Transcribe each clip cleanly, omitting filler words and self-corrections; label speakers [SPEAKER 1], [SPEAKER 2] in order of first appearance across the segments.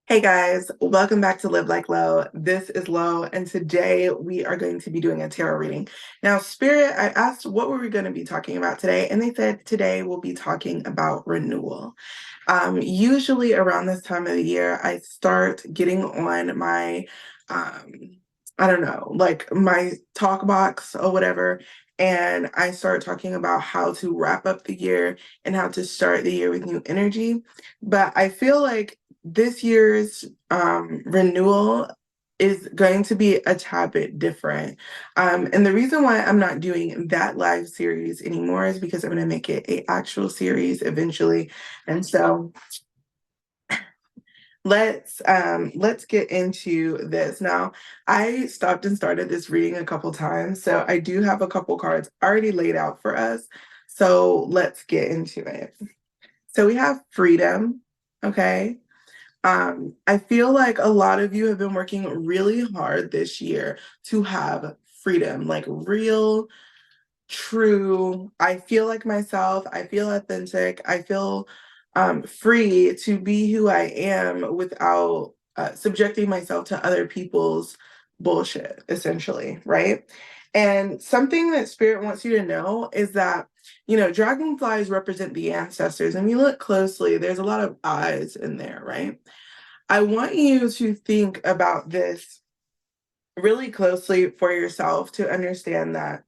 [SPEAKER 1] Hey guys, welcome back to Live Like Lo. This is Lo, and today we are going to be doing a tarot reading. Now, Spirit, I asked what were we going to be talking about today, and they said today we'll be talking about renewal. Usually around this time of the year, I start getting on my, um, I don't know, like my talk box or whatever, and I start talking about how to wrap up the year and how to start the year with new energy. But I feel like this year's renewal is going to be a tad bit different. And the reason why I'm not doing that live series anymore is because I'm going to make it a actual series eventually. And so let's get into this. Now, I stopped and started this reading a couple times, so I do have a couple cards already laid out for us. So let's get into it. So we have freedom, okay? I feel like a lot of you have been working really hard this year to have freedom, like real, true. I feel like myself. I feel authentic. I feel free to be who I am without subjecting myself to other people's bullshit, essentially, right? And something that Spirit wants you to know is that, dragonflies represent the ancestors. And you look closely, there's a lot of eyes in there, right? I want you to think about this really closely for yourself to understand that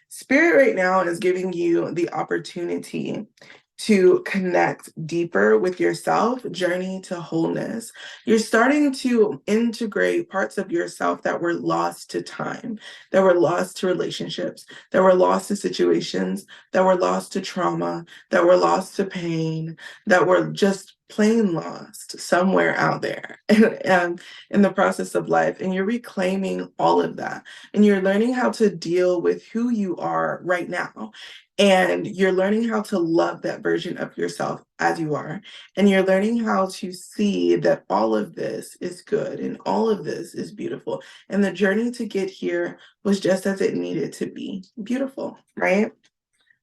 [SPEAKER 1] Spirit right now is giving you the opportunity to connect deeper with yourself, journey to wholeness. You're starting to integrate parts of yourself that were lost to time, that were lost to relationships, that were lost to situations, that were lost to trauma, that were lost to pain, that were just plain lost somewhere out there in the process of life. And you're reclaiming all of that. And you're learning how to deal with who you are right now. And you're learning how to love that version of yourself as you are. And you're learning how to see that all of this is good and all of this is beautiful. And the journey to get here was just as it needed to be beautiful, right?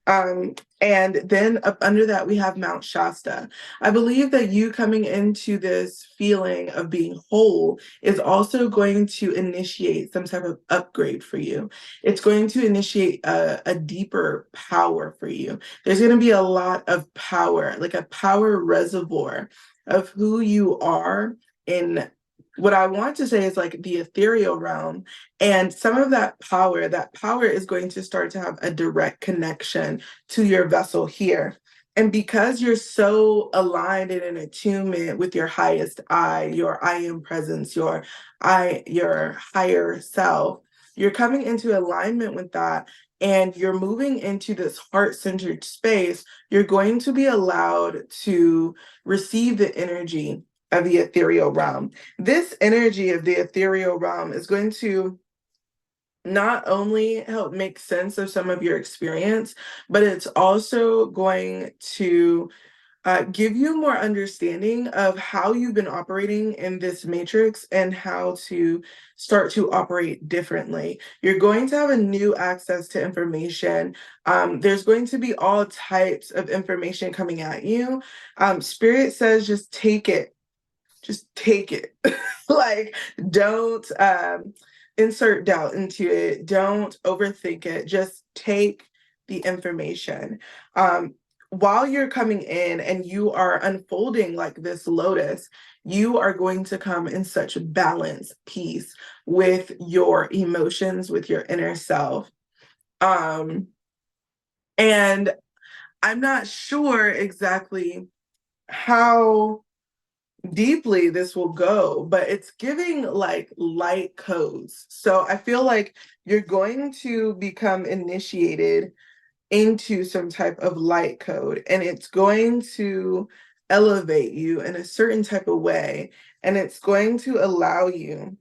[SPEAKER 1] And then up under that, we have Mount Shasta. I believe that you coming into this feeling of being whole is also going to initiate some type of upgrade for you. It's going to initiate a deeper power for you. There's going to be a lot of power, like a power reservoir of who you are in what I want to say is like the ethereal realm. And some of that power is going to start to have a direct connection to your vessel here. And because you're so aligned and in attunement with your highest I, your I am presence, your higher self, you're coming into alignment with that and you're moving into this heart-centered space. You're going to be allowed to receive the energy of the ethereal realm. This energy of the ethereal realm is going to not only help make sense of some of your experience, but it's also going to give you more understanding of how you've been operating in this matrix and how to start to operate differently. You're going to have a new access to information. There's going to be all types of information coming at you. Spirit says just take it. Like, don't insert doubt into it. Don't overthink it. Just take the information. While you're coming in and you are unfolding like this lotus, you are going to come in such balance, peace with your emotions, with your inner self. Um, and I'm not sure exactly how deeply this will go, but it's giving like light codes. So I feel like you're going to become initiated into some type of light code, and it's going to elevate you in a certain type of way, and it's going to allow you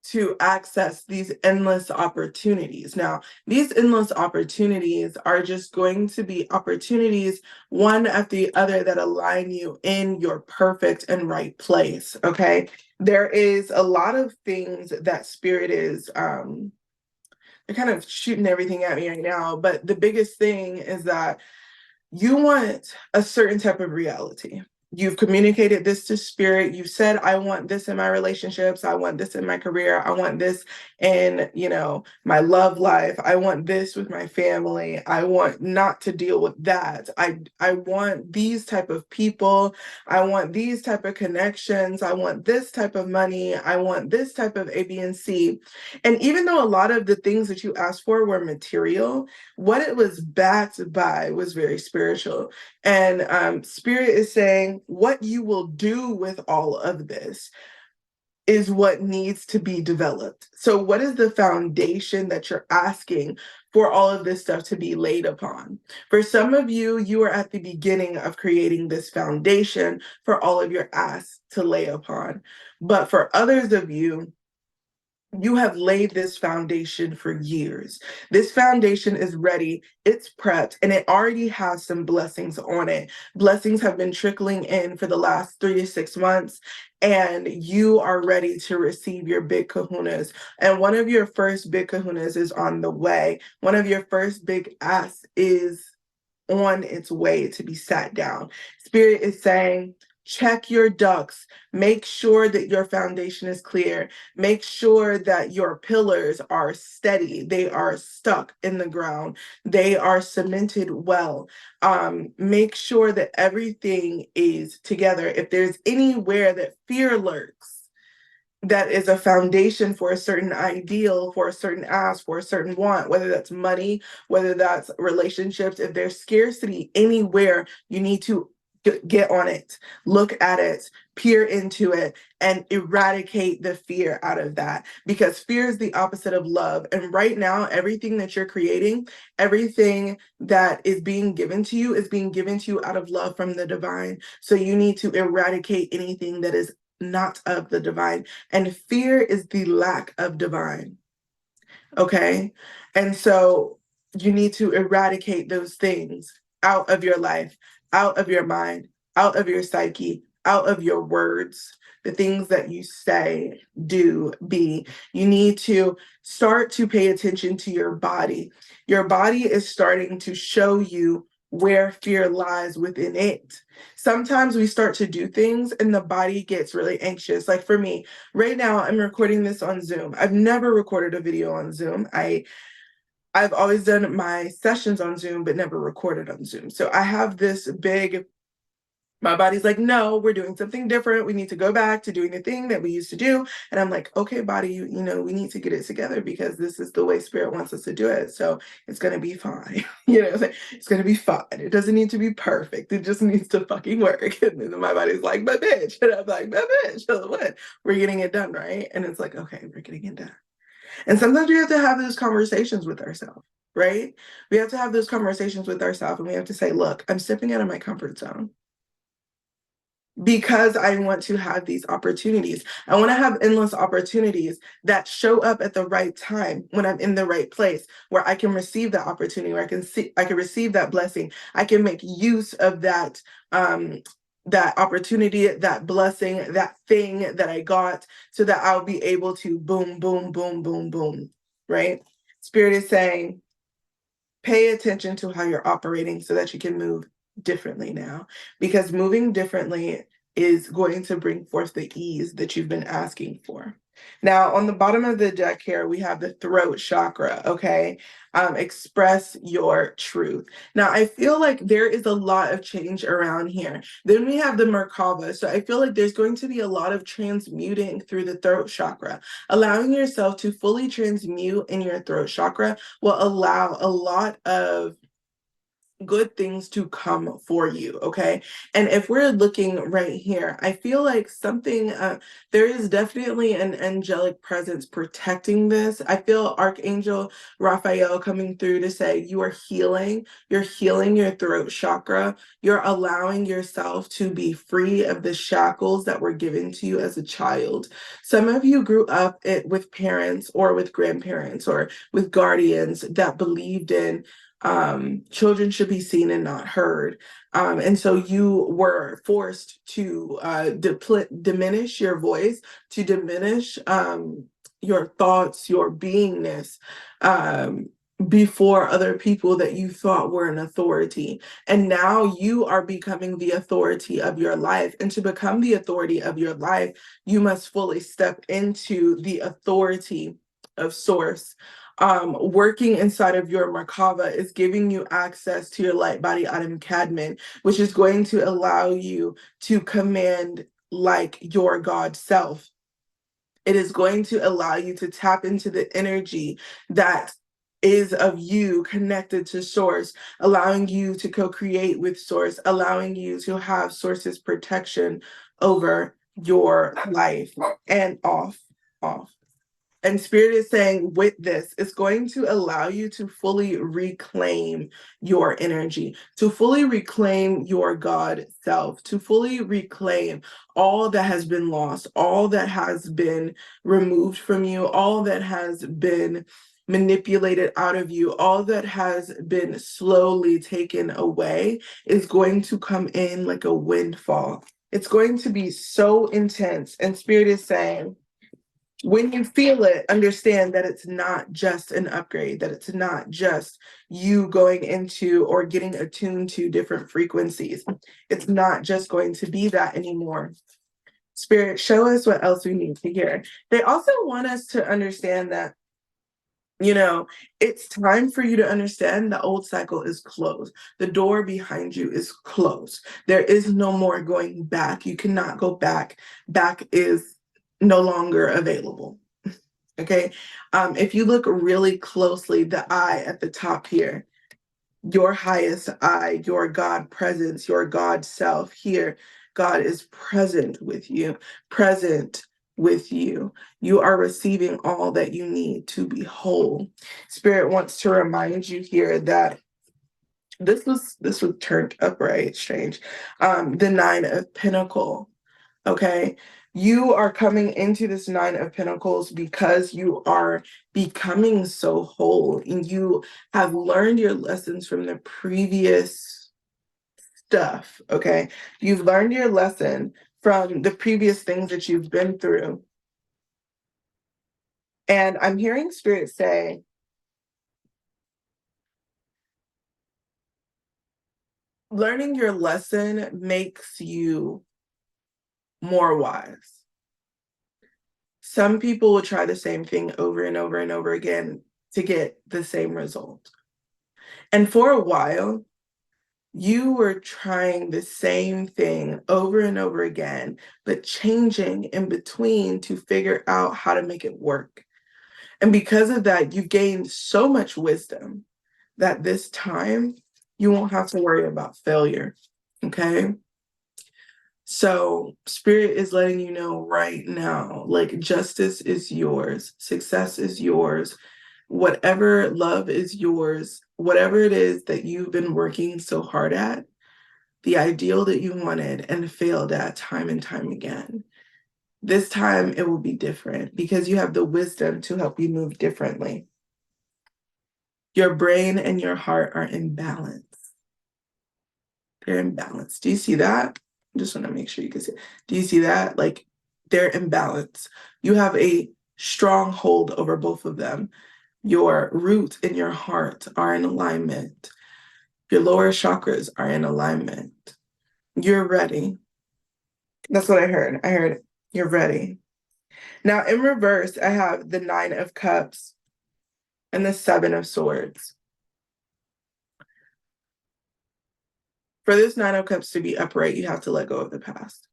[SPEAKER 1] to access these endless opportunities. Now, these endless opportunities are just going to be opportunities one after the other that align you in your perfect and right place. Okay. There is a lot of things that Spirit is they're kind of shooting everything at me right now, but the biggest thing is that you want a certain type of reality. You've communicated this to spirit. You've said, I want this in my relationships. I want this in my career. I want this in, my love life. I want this with my family. I want not to deal with that. I want these type of people. I want these type of connections. I want this type of money. I want this type of A, B, and C. And even though a lot of the things that you asked for were material, what it was backed by was very spiritual. And Spirit is saying what you will do with all of this is what needs to be developed. So, what is the foundation that you're asking for all of this stuff to be laid upon? For some of you, you are at the beginning of creating this foundation for all of your asks to lay upon. But for others of you, you have laid this foundation for years. This foundation is ready, it's prepped, and it already has some blessings on it. Blessings have been trickling in for the last 3 to 6 months, and you are ready to receive your big kahunas. And one of your first big kahunas is on the way. One of your first big asks is on its way to be sat down. Spirit is saying, check your ducks. Make sure that your foundation is clear. Make sure that your pillars are steady. They are stuck in the ground. They are cemented well. Make sure that everything is together. If there's anywhere that fear lurks, that is a foundation for a certain ideal, for a certain ask, for a certain want, whether that's money, whether that's relationships. If there's scarcity anywhere, you need to get on it, look at it, peer into it, and eradicate the fear out of that. Because fear is the opposite of love. And right now, everything that you're creating, everything that is being given to you is being given to you out of love from the divine. So you need to eradicate anything that is not of the divine. And fear is the lack of divine. Okay. And so you need to eradicate those things out of your life, out of your mind, out of your psyche, out of your words, the things that you say, do, be. You need to start to pay attention to your body. Your body is starting to show you where fear lies within it. Sometimes we start to do things and the body gets really anxious. Like for me, right now, I'm recording this on Zoom. I've never recorded a video on Zoom. I've always done my sessions on Zoom, but never recorded on Zoom. So I have this big, my body's like, no, we're doing something different. We need to go back to doing the thing that we used to do. And I'm like, okay, body, we need to get it together because this is the way spirit wants us to do it. So it's going to be fine. It's going to be fine. It doesn't need to be perfect. It just needs to fucking work. And then my body's like, but bitch. And I'm like, but bitch, what? We're getting it done, right? And it's like, okay, we're getting it done. And sometimes we have to have those conversations with ourselves, right? We have to have those conversations with ourselves and we have to say, look, I'm stepping out of my comfort zone because I want to have these opportunities. I want to have endless opportunities that show up at the right time when I'm in the right place, where I can receive that opportunity, where I can receive that blessing. I can make use of that opportunity, that blessing, that thing that I got, so that I'll be able to boom, boom, boom, boom, boom, right? Spirit is saying, pay attention to how you're operating so that you can move differently now, because moving differently is going to bring forth the ease that you've been asking for. Now, on the bottom of the deck here, we have the throat chakra, okay? Express your truth. Now, I feel like there is a lot of change around here. Then we have the Merkaba. So I feel like there's going to be a lot of transmuting through the throat chakra. Allowing yourself to fully transmute in your throat chakra will allow a lot of good things to come for you, okay? And if we're looking right here, I feel like there is definitely an angelic presence protecting this. I feel Archangel Raphael coming through to say you're healing your throat chakra, you're allowing yourself to be free of the shackles that were given to you as a child. Some of you grew up with parents or with grandparents or with guardians that believed in children should be seen and not heard. And so you were forced to diminish your voice, to diminish your thoughts, your beingness, before other people that you thought were an authority. And now you are becoming the authority of your life. And to become the authority of your life, you must fully step into the authority of Source. Working inside of your Merkaba is giving you access to your light body Atom Kadmon, which is going to allow you to command like your God self. It is going to allow you to tap into the energy that is of you connected to Source, allowing you to co-create with Source, allowing you to have Source's protection over your life and off. And Spirit is saying with this, it's going to allow you to fully reclaim your energy, to fully reclaim your God self, to fully reclaim all that has been lost, all that has been removed from you, all that has been manipulated out of you, all that has been slowly taken away is going to come in like a windfall. It's going to be so intense. And Spirit is saying, when you feel it, understand that it's not just an upgrade, that it's not just you going into or getting attuned to different frequencies. It's not just going to be that anymore. Spirit, show us what else we need to hear. They also want us to understand that, it's time for you to understand the old cycle is closed. The door behind you is closed. There is no more going back. You cannot go back. Back is no longer available. Okay. If you look really closely, the I at the top here, your highest I, your God presence, your God self here, God is present with you, present with you. You are receiving all that you need to be whole. Spirit wants to remind you here that this was turned upright, strange. The Nine of Pentacles. Okay. You are coming into this Nine of Pentacles because you are becoming so whole and you have learned your lessons from the previous stuff. Okay. You've learned your lesson from the previous things that you've been through. And I'm hearing Spirit say, learning your lesson makes you more wise. Some people will try the same thing over and over and over again to get the same result. And for a while, you were trying the same thing over and over again, but changing in between to figure out how to make it work. And because of that, you've gained so much wisdom that this time you won't have to worry about failure. Okay. So Spirit is letting you know right now, like justice is yours, success is yours, whatever love is yours, whatever it is that you've been working so hard at, the ideal that you wanted and failed at time and time again. This time it will be different because you have the wisdom to help you move differently. Your brain and your heart are in balance. They're in balance. Do you see that? I just want to make sure you can see. Do you see that? Like they're in balance. You have a strong hold over both of them. Your root and your heart are in alignment. Your lower chakras are in alignment. You're ready. That's what I heard. I heard you're ready. Now in reverse, I have the Nine of Cups and the Seven of Swords. For this Nine of Cups to be upright, you have to let go of the past.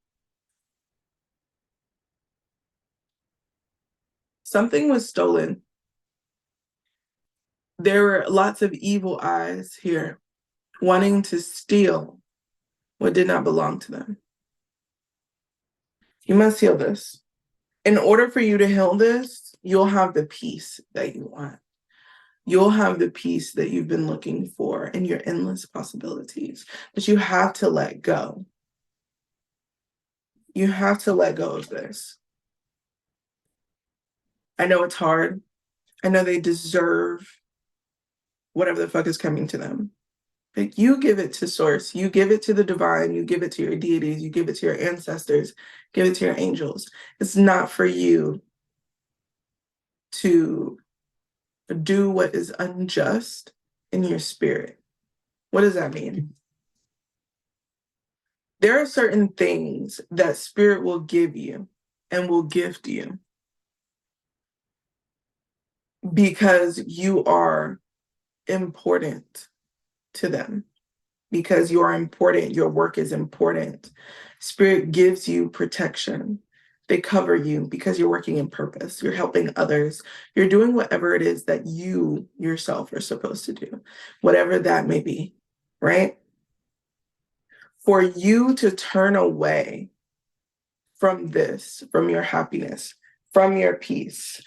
[SPEAKER 1] Something was stolen. There were lots of evil eyes here wanting to steal what did not belong to them. You must heal this. In order for you to heal this, you'll have the peace that you want. You'll have the peace that you've been looking for and your endless possibilities. But you have to let go. You have to let go of this. I know it's hard. I know they deserve whatever the fuck is coming to them. But you give it to Source. You give it to the divine. You give it to your deities. You give it to your ancestors. Give it to your angels. It's not for you to do what is unjust in your spirit. What does that mean? There are certain things that spirit will give you and will gift you because you are important to them, because you are important, your work is important. Spirit gives you protection. They cover you because you're working in purpose. You're helping others. You're doing whatever it is that you yourself are supposed to do, whatever that may be, right? For you to turn away from this, from your happiness, from your peace,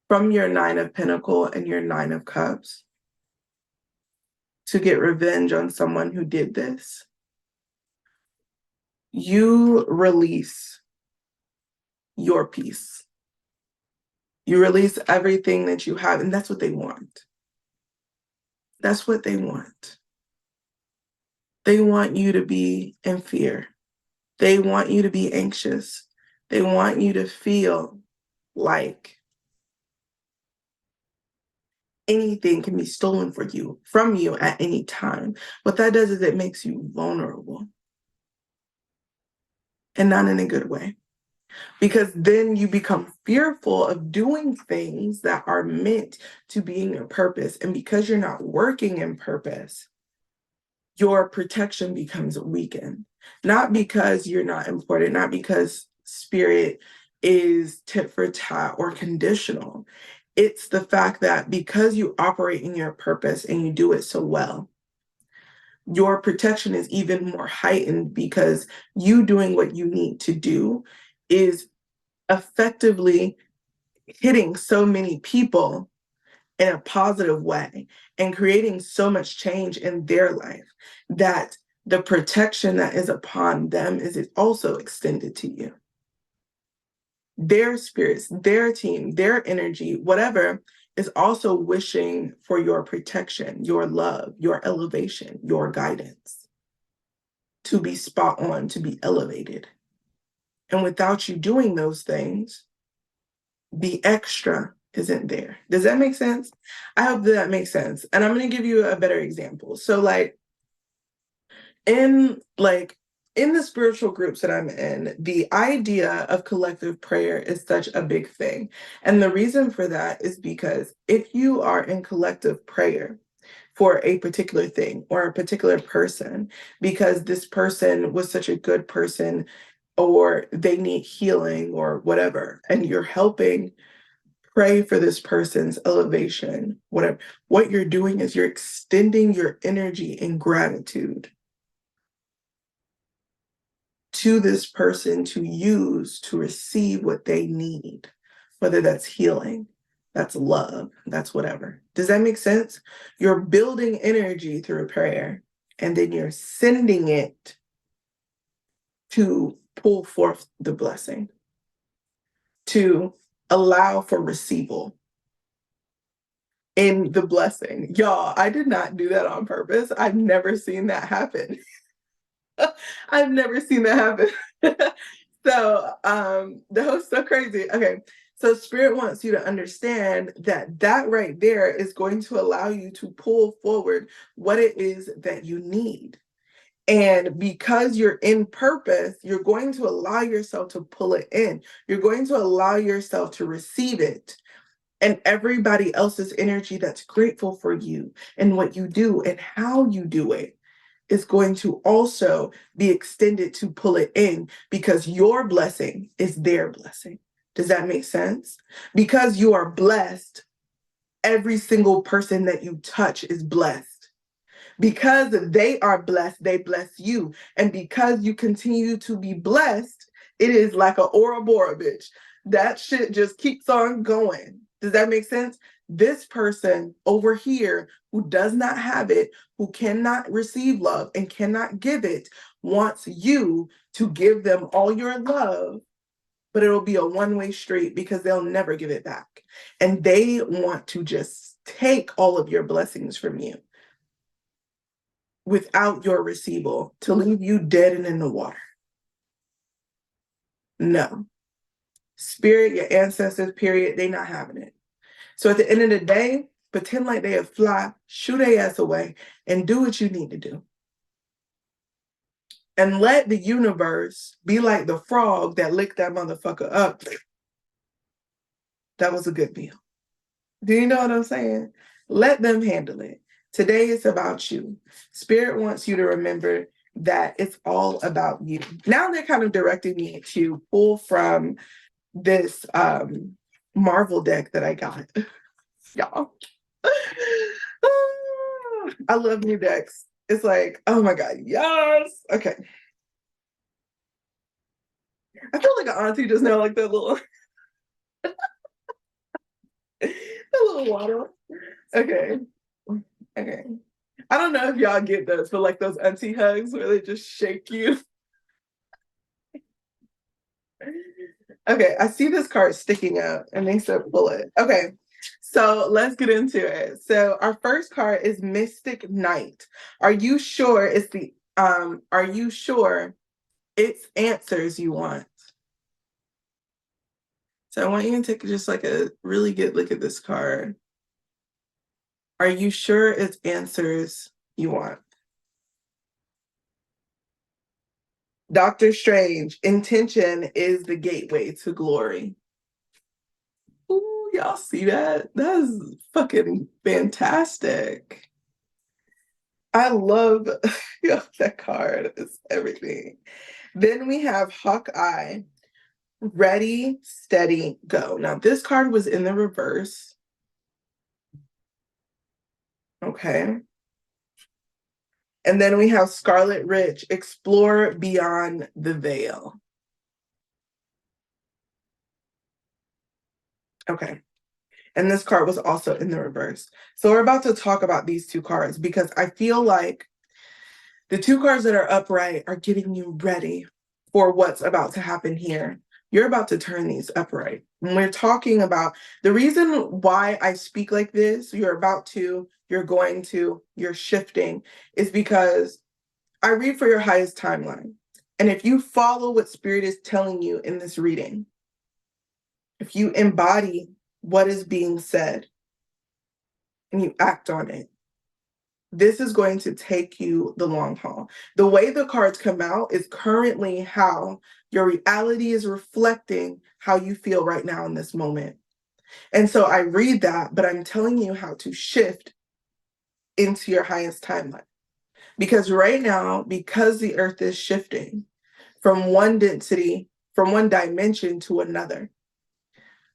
[SPEAKER 1] from your Nine of Pentacles and your Nine of Cups, to get revenge on someone who did this, you release your peace. You release everything that you have, and that's what they want. That's what they want. They want you to be in fear. They want you to be anxious. They want you to feel like anything can be stolen from you at any time. What that does is it makes you vulnerable, and not in a good way. Because then you become fearful of doing things that are meant to be in your purpose. And because you're not working in purpose, your protection becomes weakened. Not because you're not important, not because spirit is tit for tat or conditional. It's the fact that because you operate in your purpose and you do it so well, your protection is even more heightened because you doing what you need to do is effectively hitting so many people in a positive way and creating so much change in their life that the protection that is upon them is also extended to you. Their spirits, their team, their energy, whatever, is also wishing for your protection, your love, your elevation, your guidance to be spot on, to be elevated. And without you doing those things, the extra isn't there. Does that make sense? I hope that makes sense. And I'm going to give you a better example. So in like in the spiritual groups that I'm in, the idea of collective prayer is such a big thing. And the reason for that is because if you are in collective prayer for a particular thing or a particular person, because this person was such a good person or they need healing or whatever, and you're helping pray for this person's elevation, whatever, what you're doing is you're extending your energy in gratitude to this person to use to receive what they need, whether that's healing, that's love, that's whatever. Does that make sense? You're building energy through prayer, and then you're sending it to pull forth the blessing, to allow for receival in the blessing. Y'all, I did not do that on purpose. I've never seen that happen. I've never seen that happen. So the host's so crazy. Okay. So spirit wants you to understand that that right there is going to allow you to pull forward what it is that you need. And because you're in purpose, you're going to allow yourself to pull it in. You're going to allow yourself to receive it. And everybody else's energy that's grateful for you and what you do and how you do it is going to also be extended to pull it in because your blessing is their blessing. Does that make sense? Because you are blessed, every single person that you touch is blessed. Because they are blessed, they bless you. And because you continue to be blessed, it is like a Ouroboros, bitch. That shit just keeps on going. Does that make sense? This person over here who does not have it, who cannot receive love and cannot give it, wants you to give them all your love, but it'll be a one-way street because they'll never give it back. And they want to just take all of your blessings from you without your receival to leave you dead and in the water. No. Spirit, your ancestors, period, they not having it. So at the end of the day, pretend like they a fly, shoot their ass away, and do what you need to do. And let the universe be like the frog that licked that motherfucker up. That was a good meal. Do you know what I'm saying? Let them handle it. Today it's about you. Spirit wants you to remember that it's all about you. Now they're kind of directing me to pull from this Marvel deck that I got. Y'all. I love new decks. It's like, oh my God, yes. Okay. I feel like an auntie just now, like that little, that little water. Okay. Okay. I don't know if y'all get those, but like those auntie hugs where they just shake you. Okay, I see this card sticking out and they said pull it. Okay, so let's get into it. So our first card is Mystic Knight. Are you sure are you sure it's answers you want? So I want you to take just like a really good look at this card. Are you sure it's answers you want? Doctor Strange, intention is the gateway to glory. Ooh, y'all see that? That's fucking fantastic. I love that card. It's everything. Then we have Hawkeye. Ready, steady, go. Now, this card was in the reverse. Okay. And then we have Scarlet Witch. Explore beyond the veil. Okay. And this card was also in the reverse. So we're about to talk about these two cards because I feel like the two cards that are upright are getting you ready for what's about to happen here. You're about to turn these upright. When we're talking about the reason why I speak like this, you're going to, you're shifting, is because I read for your highest timeline. And if you follow what Spirit is telling you in this reading, if you embody what is being said and you act on it, this is going to take you the long haul. The way the cards come out is currently how your reality is reflecting how you feel right now in this moment. And so I read that, but I'm telling you how to shift into your highest timeline. Because right now, because the earth is shifting from one density, from one dimension to another,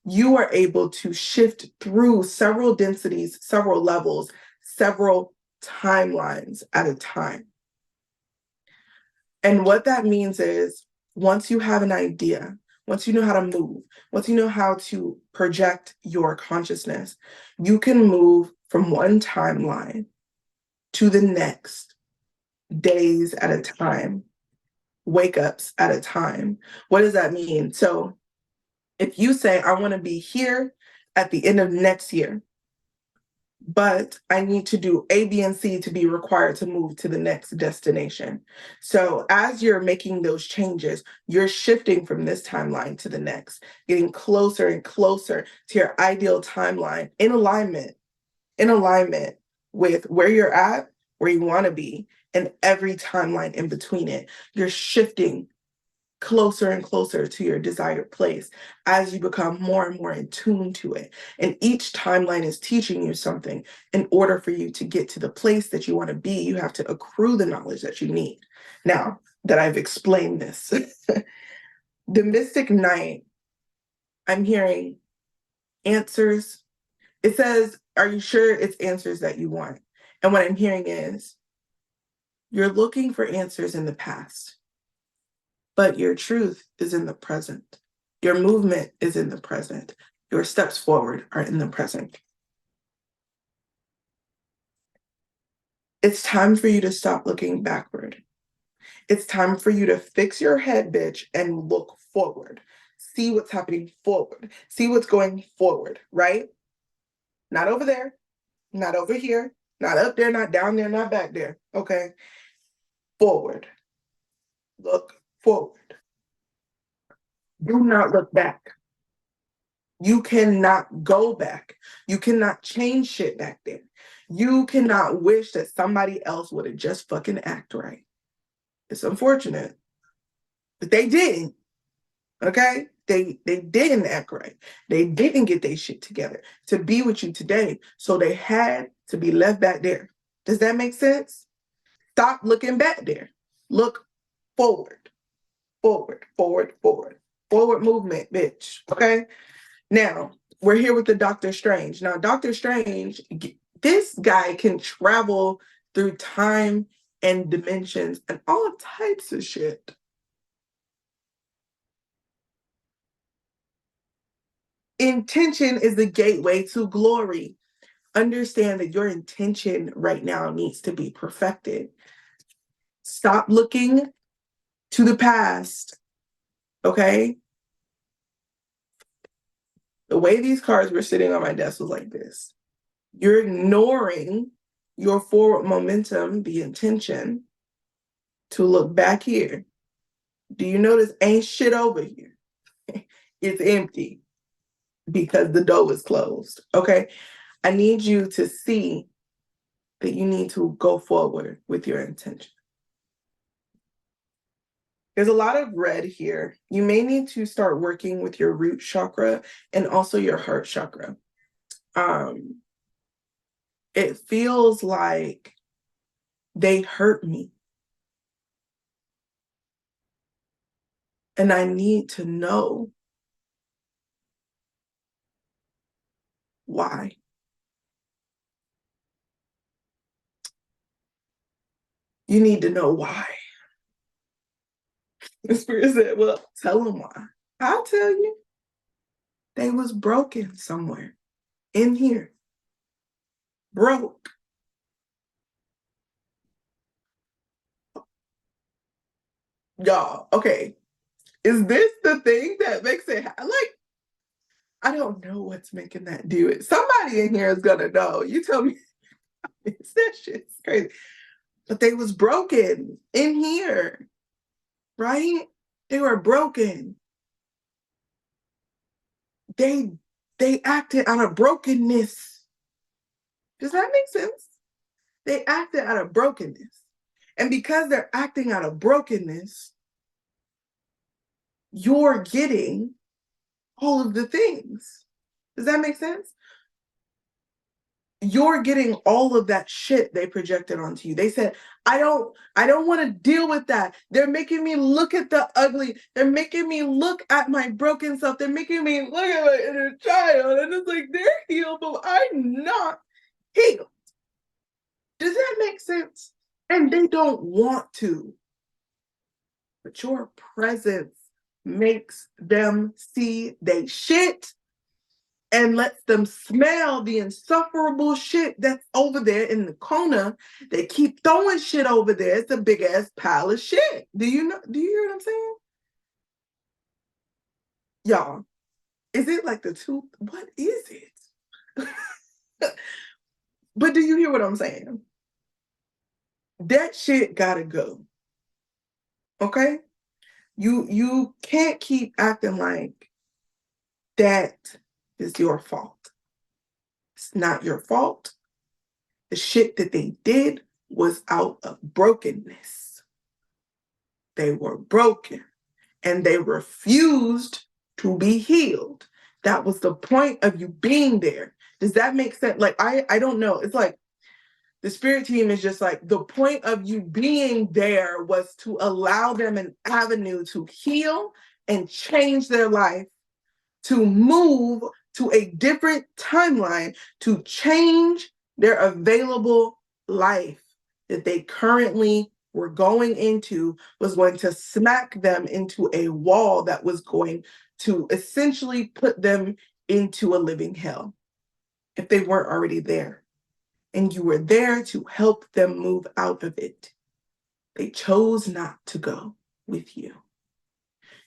[SPEAKER 1] you are able to shift through several densities, several levels, several timelines at a time. And what that means is once you have an idea, once you know how to move, once you know how to project your consciousness, you can move from one timeline to the next, days at a time, wake ups at a time. What does that mean? So if you say, I want to be here at the end of next year, but I need to do A, B, and C to be required to move to the next destination. So as you're making those changes, you're shifting from this timeline to the next, getting closer and closer to your ideal timeline in alignment with where you're at, where you want to be, and every timeline in between it. You're shifting closer and closer to your desired place as you become more and more in tune to it. And each timeline is teaching you something. In order for you to get to the place that you want to be, you have to accrue the knowledge that you need. Now that I've explained this, the Mystic Knight, I'm hearing answers. It says, are you sure it's answers that you want? And what I'm hearing is, you're looking for answers in the past, but your truth is in the present. Your movement is in the present. Your steps forward are in the present. It's time for you to stop looking backward. It's time for you to fix your head, bitch, and look forward. See what's happening forward. See what's going forward, right? Not over there, not over here, not up there, not down there, not back there. Okay? Forward. Look forward. Do not look back. You cannot go back. You cannot change shit back there. You cannot wish that somebody else would have just fucking act right. It's unfortunate, but they didn't. Okay? They didn't act right. They didn't get their shit together to be with you today. So they had to be left back there. Does that make sense? Stop looking back there. Look forward. Forward, forward, forward. Forward movement, bitch. Okay? Now, we're here with the Doctor Strange. Now, Doctor Strange, this guy can travel through time and dimensions and all types of shit. Intention is the gateway to glory. Understand that your intention right now needs to be perfected. Stop looking to the past, okay? The way these cards were sitting on my desk was like this. You're ignoring your forward momentum, the intention, to look back here. Do you notice ain't shit over here? It's empty because the door is closed, okay? I need you to see that you need to go forward with your intention. There's a lot of red here. You may need to start working with your root chakra and also your heart chakra. It feels like they hurt me. And I need to know why. You need to know why. The spirit said, well, tell them why. I'll tell you. They was broken somewhere in here. Broke. Y'all, okay. Is this the thing that makes it like, I don't know what's making that do it. Somebody in here is gonna know. You tell me. It's that shit's crazy. But they was broken in here, right? They were broken. They acted out of brokenness. Does that make sense? They acted out of brokenness. And because they're acting out of brokenness, you're getting all of the things. Does that make sense? You're getting all of that shit they projected onto you. They said, I don't want to deal with that. They're making me look at the ugly. They're making me look at my broken self. They're making me look at my inner child. And it's like, they're healed, but I'm not healed. Does that make sense? And they don't want to. But your presence makes them see they shit and lets them smell the insufferable shit that's over there in the corner. They keep throwing shit over there. It's a big ass pile of shit. Do you hear what I'm saying? Y'all, is it like the tooth? What is it? But do you hear what I'm saying? That shit gotta go. Okay? You can't keep acting like that is your fault. It's not your fault. The shit that they did was out of brokenness. They were broken and they refused to be healed. That was the point of you being there. Does that make sense? Like, I don't know. It's like the spirit team is just like, the point of you being there was to allow them an avenue to heal and change their life, to move to a different timeline, to change their available life that they currently were going into, was going to smack them into a wall that was going to essentially put them into a living hell if they weren't already there. And you were there to help them move out of it. They chose not to go with you.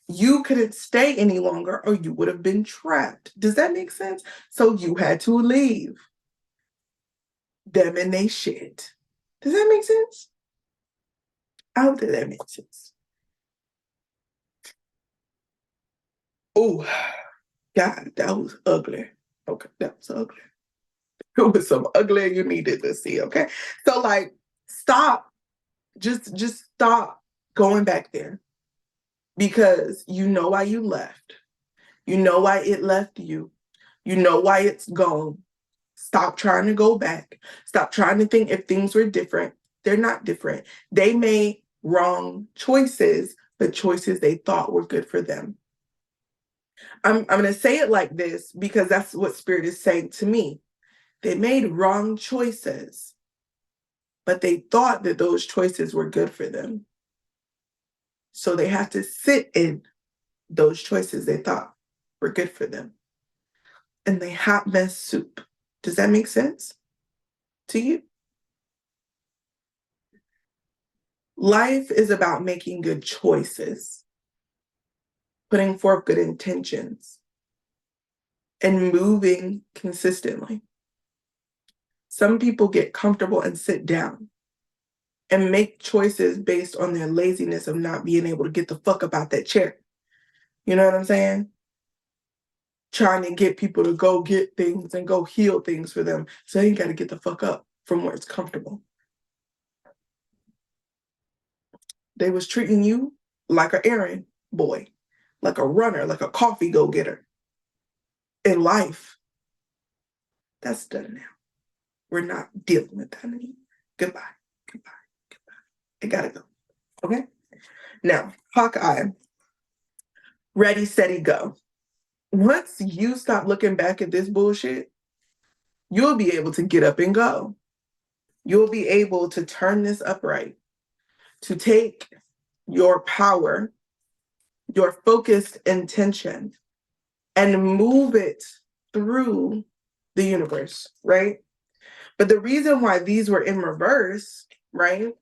[SPEAKER 1] You couldn't stay any longer or you would have been trapped. Does that make sense? So you had to leave them and they shit. Does that make sense? I hope that makes sense. Oh, God, that was ugly. Okay, that was ugly. It was some ugly you needed to see. Okay, so like, stop. Just stop going back there because you know why you left. You know why it left you. You know why it's gone. Stop trying to go back. Stop trying to think if things were different. They're not different. They made wrong choices, but choices they thought were good for them. I'm going to say it like this because that's what Spirit is saying to me. They made wrong choices, but they thought that those choices were good for them. So they have to sit in those choices they thought were good for them. And they hot mess soup. Does that make sense to you? Life is about making good choices, putting forth good intentions, and moving consistently. Some people get comfortable and sit down and make choices based on their laziness of not being able to get the fuck up out that chair. You know what I'm saying? Trying to get people to go get things and go heal things for them. So they ain't got to get the fuck up from where it's comfortable. They was treating you like an errand boy, like a runner, like a coffee go-getter. In life, that's done now. We're not dealing with that anymore. Goodbye. Goodbye. Goodbye. I gotta go. Okay? Now, Hawkeye, ready, steady, go. Once you stop looking back at this bullshit, you'll be able to get up and go. You'll be able to turn this upright, to take your power, your focused intention, and move it through the universe, right? But the reason why these were in reverse, right,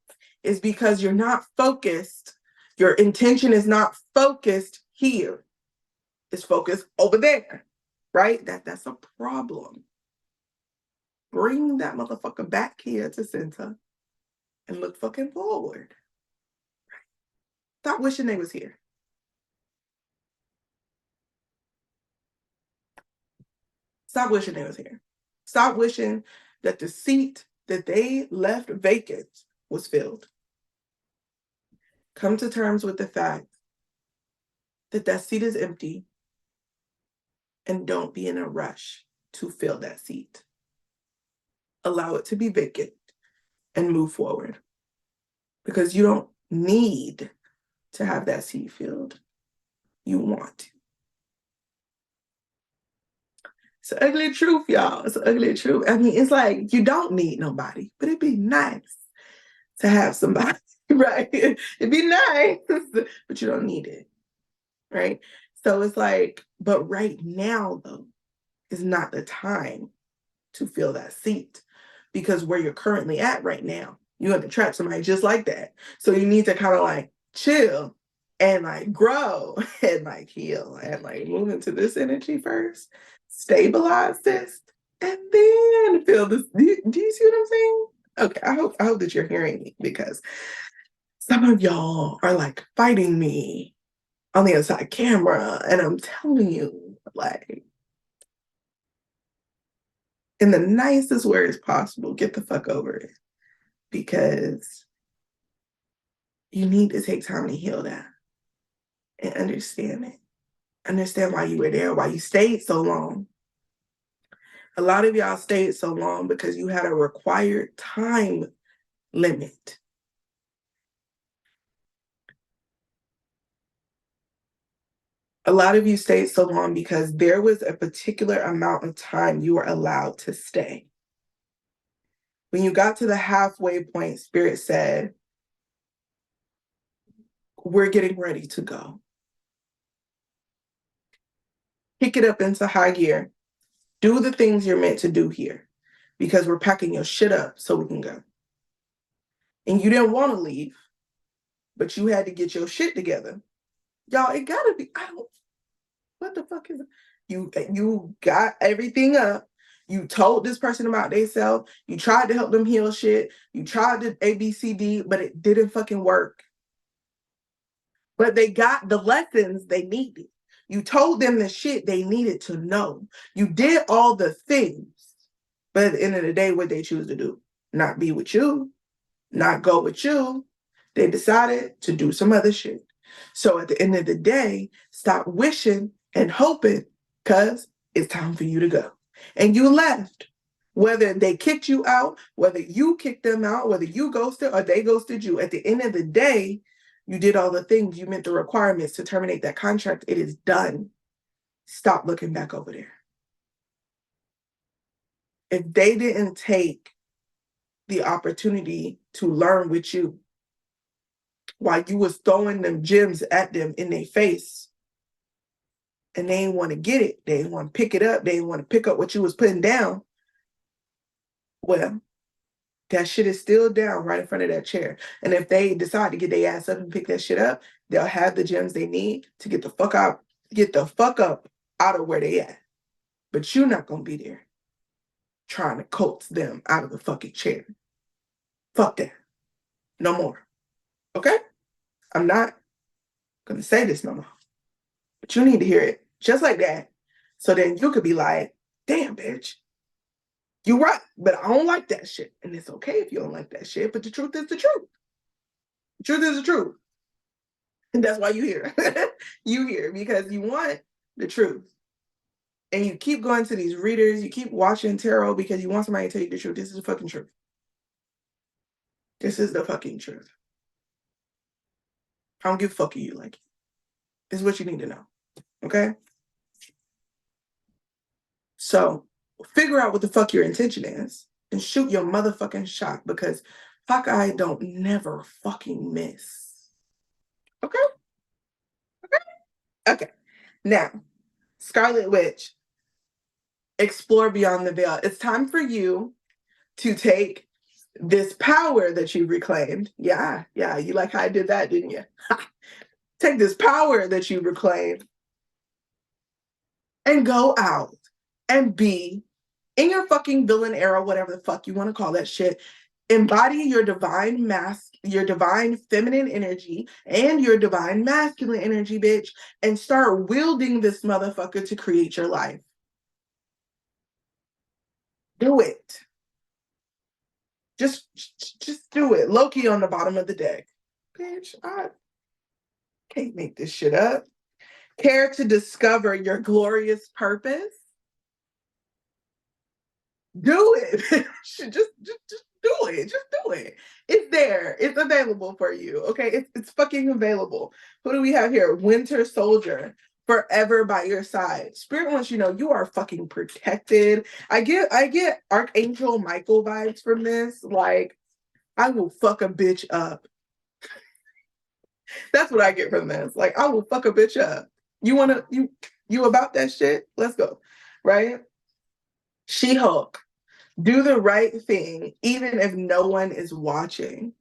[SPEAKER 1] is because you're not focused. Your intention is not focused here. It's focused over there, right? That's a problem. Bring that motherfucker back here to center and look fucking forward. Stop wishing they was here. Stop wishing they was here. Stop wishing that the seat that they left vacant was filled. Come to terms with the fact that that seat is empty and don't be in a rush to fill that seat. Allow it to be vacant and move forward because you don't need to have that seat filled. You want to. It's an ugly truth, y'all. It's an ugly truth. I mean, it's like you don't need nobody, but it'd be nice to have somebody, right? It'd be nice, but you don't need it, right? So it's like, but right now, though, is not the time to fill that seat because where you're currently at right now, you're going to attract somebody just like that. So you need to kind of like chill and like grow and like heal and like move into this energy first, stabilize this, and then feel this. Do you see what I'm saying? Okay, I hope that you're hearing me because some of y'all are like fighting me on the other side camera, and I'm telling you, like, in the nicest words possible, get the fuck over it because you need to take time to heal that and understand it. Understand why you were there, why you stayed so long. A lot of y'all stayed so long because you had a required time limit. A lot of you stayed so long because there was a particular amount of time you were allowed to stay. When you got to the halfway point, Spirit said, we're getting ready to go. Pick it up into high gear. Do the things you're meant to do here because we're packing your shit up so we can go. And you didn't want to leave, but you had to get your shit together. Y'all, it gotta be, what the fuck is it? You got everything up. You told this person about themselves. You tried to help them heal shit. You tried to ABCD, but it didn't fucking work. But they got the lessons they needed. You told them the shit they needed to know. You did all the things. But at the end of the day, what they choose to do, not be with you, not go with you. They decided to do some other shit. So at the end of the day, stop wishing and hoping because it's time for you to go. And you left. Whether they kicked you out, whether you kicked them out, whether you ghosted or they ghosted you, at the end of the day, you did all the things. You met the requirements to terminate that contract. It is done. Stop looking back over there. If they didn't take the opportunity to learn with you while you was throwing them gems at them in their face, and they didn't want to get it, they didn't want to pick it up, they didn't want to pick up what you was putting down, well, that shit is still down right in front of that chair. And if they decide to get their ass up and pick that shit up, they'll have the gems they need to get the fuck out, out of where they at. But you're not gonna be there trying to coax them out of the fucking chair. Fuck that. No more. Okay? I'm not gonna say this no more. But you need to hear it just like that. So then you could be like, damn, bitch, you right, but I don't like that shit. And it's okay if you don't like that shit, but the truth is the truth. The truth is the truth. And that's why you here. You here because you want the truth. And you keep going to these readers, you keep watching tarot because you want somebody to tell you the truth. This is the fucking truth. This is the fucking truth. I don't give a fuck you like it. This is what you need to know. Okay? So figure out what the fuck your intention is and shoot your motherfucking shot because Hawkeye don't never fucking miss. Okay? Okay. Now, Scarlet Witch, explore beyond the veil. It's time for you to take this power that you reclaimed. Yeah, you like how I did that, didn't you? Take this power that you reclaimed and go out and be in your fucking villain era, whatever the fuck you want to call that shit. Embody your divine your divine feminine energy and your divine masculine energy, bitch, and start wielding this motherfucker to create your life. Do it. Just do it. Loki on the bottom of the deck. Bitch, I can't make this shit up. Care to discover your glorious purpose? Do it. just do it. Just do it. It's there. It's available for you. Okay. It's fucking available. Who do we have here? Winter Soldier. Forever by your side. Spirit wants you to know you are fucking protected. I get Archangel Michael vibes from this. Like, I will fuck a bitch up. That's what I get from this. Like, I will fuck a bitch up. You about that shit? Let's go. Right? She-Hulk. Do the right thing, even if no one is watching.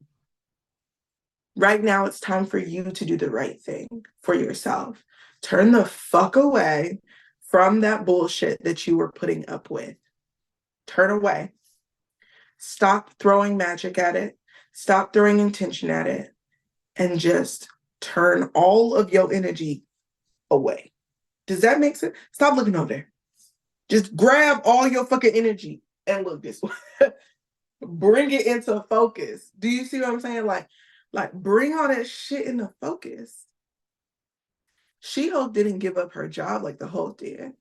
[SPEAKER 1] Right now, it's time for you to do the right thing for yourself. Turn the fuck away from that bullshit that you were putting up with. Turn away. Stop throwing magic at it. Stop throwing intention at it. And just turn all of your energy away. Does that make sense? Stop looking over there. Just grab all your fucking energy and look this way. Bring it into focus. Do you see what I'm saying? Like bring all that shit into focus. She-Hulk didn't give up her job like the Hulk did.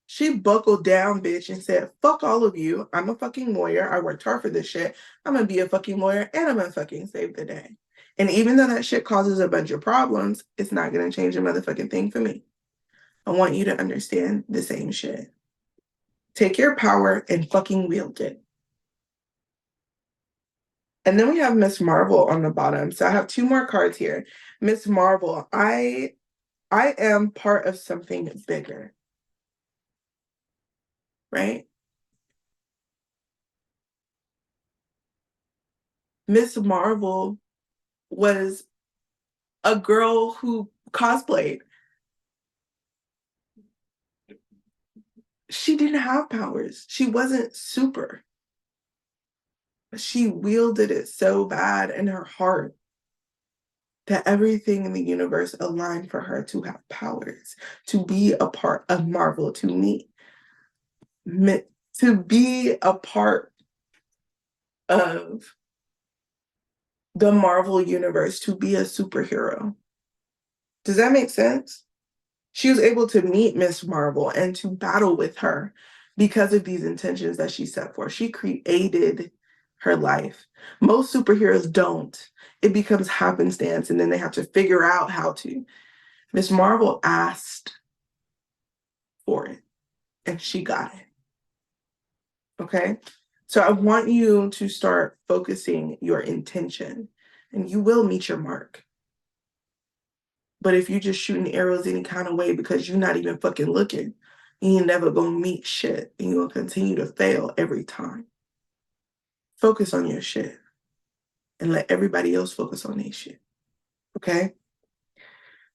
[SPEAKER 1] She buckled down, bitch, and said, fuck all of you. I'm a fucking lawyer. I worked hard for this shit. I'm gonna be a fucking lawyer and I'm gonna fucking save the day. And even though that shit causes a bunch of problems, it's not gonna change a motherfucking thing for me. I want you to understand the same shit. Take your power and fucking wield it. And then we have Miss Marvel on the bottom. So I have two more cards here. Miss Marvel, I am part of something bigger. Right? Miss Marvel was a girl who cosplayed. She didn't have powers. She wasn't super. She wielded it so bad in her heart. that everything in the universe aligned for her to have powers, to be a part of Marvel, to be a part of the Marvel universe, to be a superhero. Does that make sense? She was able to meet Miss Marvel and to battle with her because of these intentions that she set forth. She created her life. Most superheroes don't. It becomes happenstance and then they have to figure out how to. Miss Marvel asked for it and she got it. Okay? So I want you to start focusing your intention and you will meet your mark. But if you're just shooting arrows any kind of way because you're not even fucking looking, you ain't never gonna meet shit and you're gonna continue to fail every time. Focus on your shit and let everybody else focus on their shit. Okay?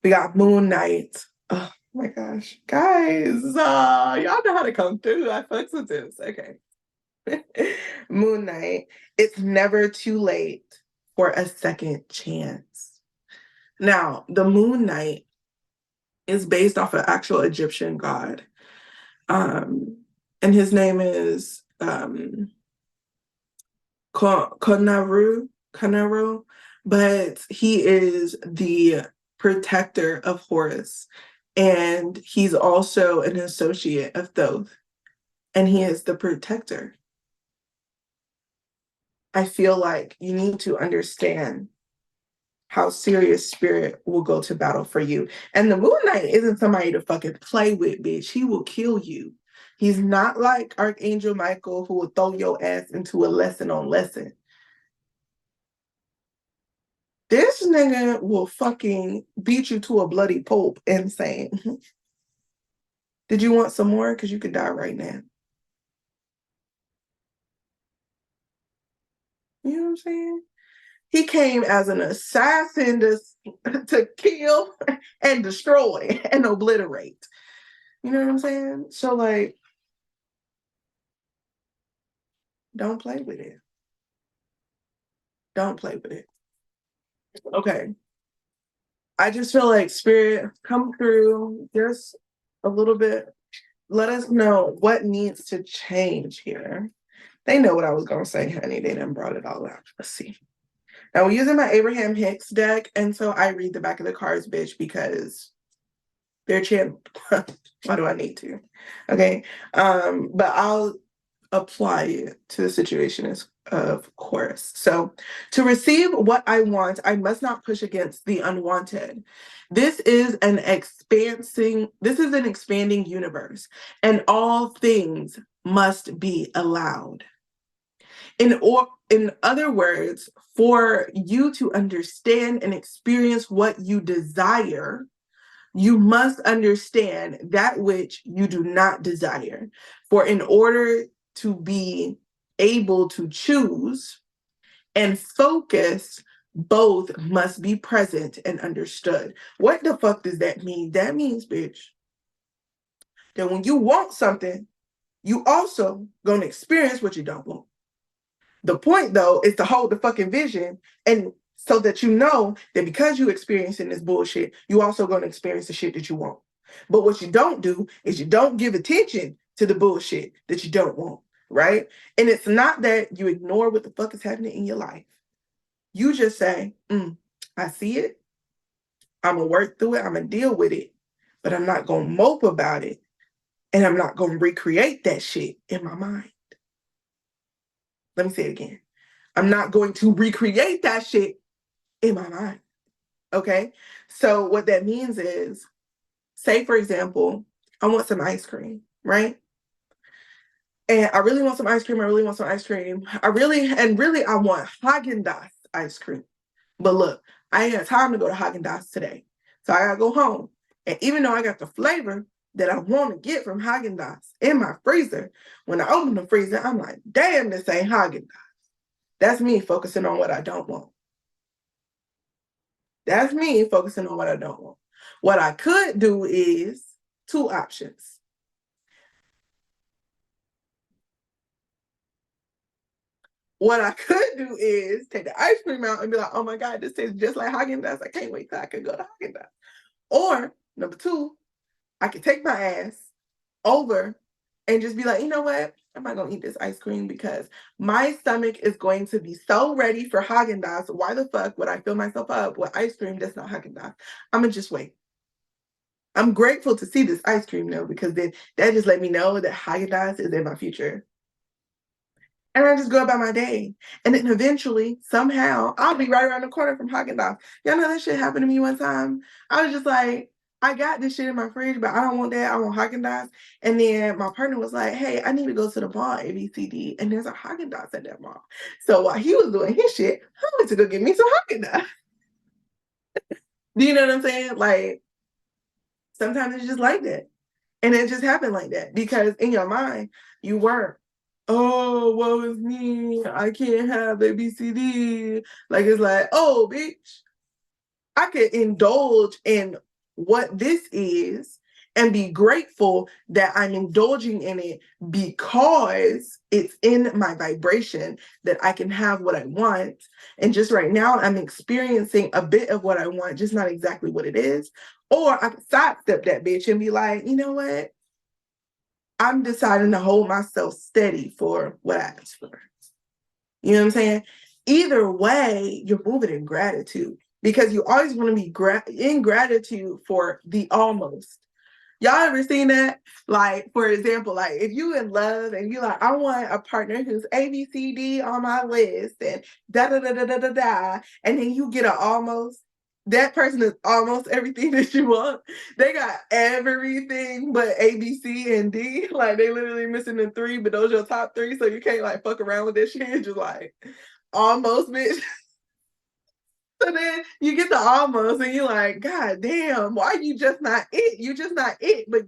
[SPEAKER 1] We got Moon Knight. Oh my gosh. Guys, y'all know how to come through. I fucks with this. Okay. Moon Knight. It's never too late for a second chance. Now, the Moon Knight is based off an actual Egyptian god. And his name is Konaru, but he is the protector of Horus, and he's also an associate of Thoth, and he is the protector. I feel like you need to understand how serious spirit will go to battle for you. And the Moon Knight isn't somebody to fucking play with, bitch. He will kill you. He's not like Archangel Michael who will throw your ass into a lesson on lesson. This nigga will fucking beat you to a bloody pulp and say, did you want some more? Because you could die right now. You know what I'm saying? He came as an assassin to kill and destroy and obliterate. You know what I'm saying? So, like, don't play with it. Don't play with it. Okay. I just feel like spirit come through just a little bit. Let us know what needs to change here. They know what I was going to say, honey. They done brought it all out. Let's see. Now we're using my Abraham Hicks deck, and so I read the back of the cards, bitch, because they're champ. Why do I need to? Okay. But I'll apply it to the situation of course. So to receive what I want, I must not push against the unwanted. This is an expanding universe, and all things must be allowed. In other words, for you to understand and experience what you desire, you must understand that which you do not desire. For in order to be able to choose and focus, both must be present and understood. What the fuck does that mean? That means, bitch, that when you want something, you also gonna experience what you don't want. The point, though, is to hold the fucking vision, and so that you know that because you're experiencing this bullshit, you also going to experience the shit that you want. But what you don't do is you don't give attention to the bullshit that you don't want, right? And it's not that you ignore what the fuck is happening in your life. You just say, I see it. I'm going to work through it. I'm going to deal with it. But I'm not going to mope about it. And I'm not going to recreate that shit in my mind. Let me say it again. I'm not going to recreate that shit in my mind. Okay. So what that means is, say for example, I want some ice cream, right? And I really want some ice cream. I really want some ice cream. I want Haagen-Dazs ice cream. But look, I ain't got time to go to Haagen-Dazs today. So I gotta go home. And even though I got the flavor that I want to get from Haagen-Dazs in my freezer, when I open the freezer, I'm like, damn, this ain't Haagen-Dazs. That's me focusing on what I don't want. That's me focusing on what I don't want. What I could do is two options. What I could do is take the ice cream out and be like, oh my God, this tastes just like Haagen-Dazs. I can't wait till I can go to Haagen-Dazs. Or number two, I could take my ass over and just be like, you know what? I'm not gonna eat this ice cream because my stomach is going to be so ready for Haagen-Dazs. Why the fuck would I fill myself up with ice cream that's not Haagen-Dazs? I'm gonna just wait. I'm grateful to see this ice cream though, because then that just let me know that Haagen-Dazs is in my future. And I just go about my day. And then eventually, somehow, I'll be right around the corner from Haagen-Dazs. Y'all know that shit happened to me one time. I was just like, I got this shit in my fridge, but I don't want that. I want Haagen-Dazs. And then my partner was like, hey, I need to go to the mall, ABCD, and there's a Haagen-Dazs at that mall. So while he was doing his shit, I went to go get me some Haagen-Dazs. Do you know what I'm saying? Like, sometimes it's just like that. And it just happened like that because in your mind, you weren't, oh, woe is me. I can't have ABCD. Like, it's like, oh, bitch, I could indulge in what this is and be grateful that I'm indulging in it because it's in my vibration that I can have what I want. And just right now, I'm experiencing a bit of what I want, just not exactly what it is. Or I could sidestep that bitch and be like, you know what? I'm deciding to hold myself steady for what I asked for. You know what I'm saying? Either way, you're moving in gratitude because you always want to be in gratitude for the almost. Y'all ever seen that? Like, for example, like if you in love and you like, I want a partner who's ABCD on my list and da da da da da da da, and then you get an almost. That person is almost everything that you want. They got everything but A, B, C, and D. Like they literally missing the three, but those are your top three, so you can't like fuck around with this shit. Just like almost, bitch. So then you get the almost and you're like, God damn, why you just not it? You just not it, but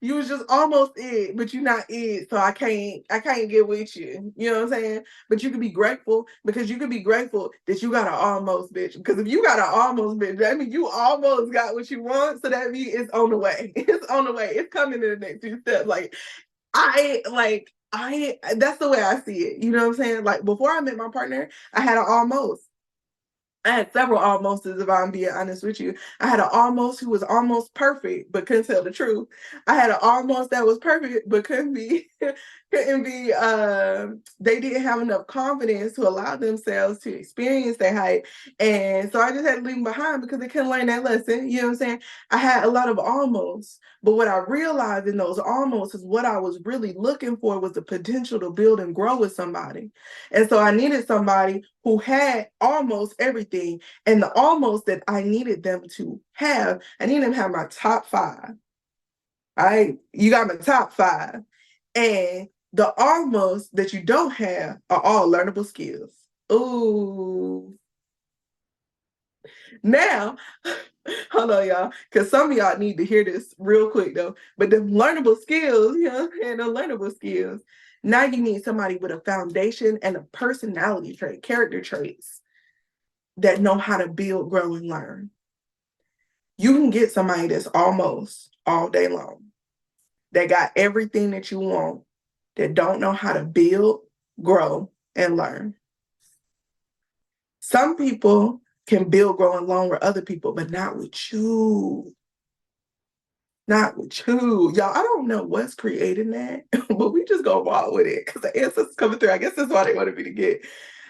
[SPEAKER 1] you was just almost it, but you not it. So I can't get with you. You know what I'm saying? But you can be grateful because you can be grateful that you got an almost bitch. Because if you got an almost bitch, that means you almost got what you want. So that means it's on the way. It's on the way. It's coming in the next few steps. I that's the way I see it. You know what I'm saying? Like before I met my partner, I had an almost. I had several almostes, if I'm being honest with you. I had an almost who was almost perfect, but couldn't tell the truth. I had an almost that was perfect, but couldn't be, couldn't be, they didn't have enough confidence to allow themselves to experience that height. And so I just had to leave them behind because they couldn't learn that lesson. You know what I'm saying? I had a lot of almost, but what I realized in those almost is what I was really looking for was the potential to build and grow with somebody. And so I needed somebody who had almost everything. And the almost that I needed them to have, I needed them to have my top five. All right. You got my top five. And the almost that you don't have are all learnable skills. Ooh. Now, hold on, y'all, because some of y'all need to hear this real quick though. But the learnable skills, you know, and the learnable skills. Now you need somebody with a foundation and a personality trait, character traits that know how to build, grow, and learn. You can get somebody that's almost all day long, that got everything that you want, that don't know how to build, grow, and learn. Some people can build, grow, and learn with other people, but not with you. Not with you. Y'all, I don't know what's creating that, but we just gonna walk with it because the answers coming through. I guess that's why they wanted me to get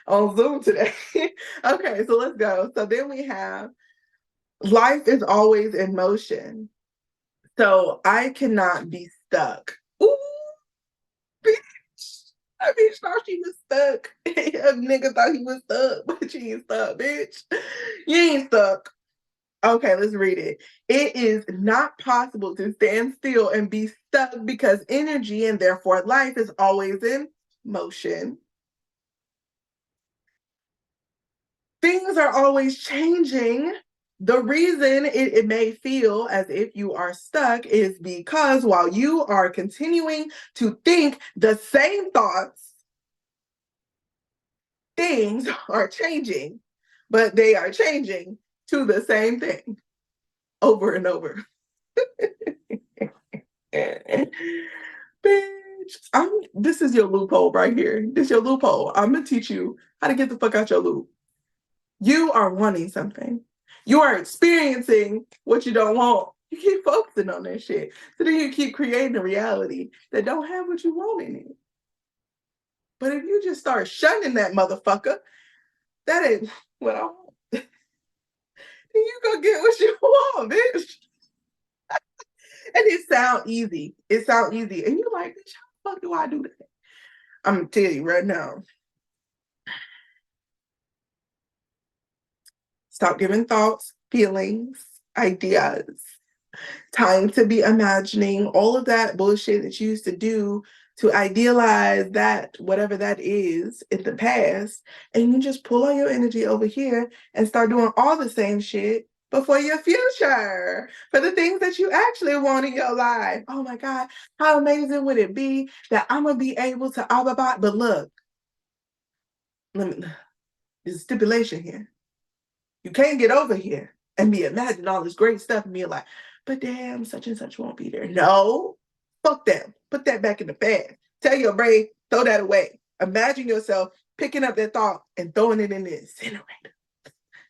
[SPEAKER 1] on Zoom today. Okay, so let's go. So then we have life is always in motion. So I cannot be stuck. Ooh, bitch. That bitch thought she was stuck. A nigga thought he was stuck, but she ain't stuck, bitch. You ain't stuck. Okay, let's read it. It is not possible to stand still and be stuck because energy and therefore life is always in motion. Things are always changing. The reason it may feel as if you are stuck is because while you are continuing to think the same thoughts, things are changing, but they are changing to the same thing over and over. Bitch. This is your loophole right here. This is your loophole. I'm gonna teach you how to get the fuck out your loop. You are wanting something. You are experiencing what you don't want. You keep focusing on that shit. So then you keep creating a reality that don't have what you want in it. But if you just start shunning that motherfucker, that ain't what I want. Then you gonna get what you want, bitch. And it sound easy. It sound easy. And you're like, bitch, how the fuck do I do that? I'm gonna tell you right now. Stop giving thoughts, feelings, ideas, time to be imagining all of that bullshit that you used to do to idealize that, whatever that is in the past. And you just pull all your energy over here and start doing all the same shit, but for your future, for the things that you actually want in your life. Oh my God, how amazing would it be that I'm gonna be able to, but look, let me, there's a stipulation here. You can't get over here and be imagining all this great stuff and be like, but damn, such and such won't be there. No, fuck them. Put that back in the past. Tell your brain, throw that away. Imagine yourself picking up that thought and throwing it in the incinerator.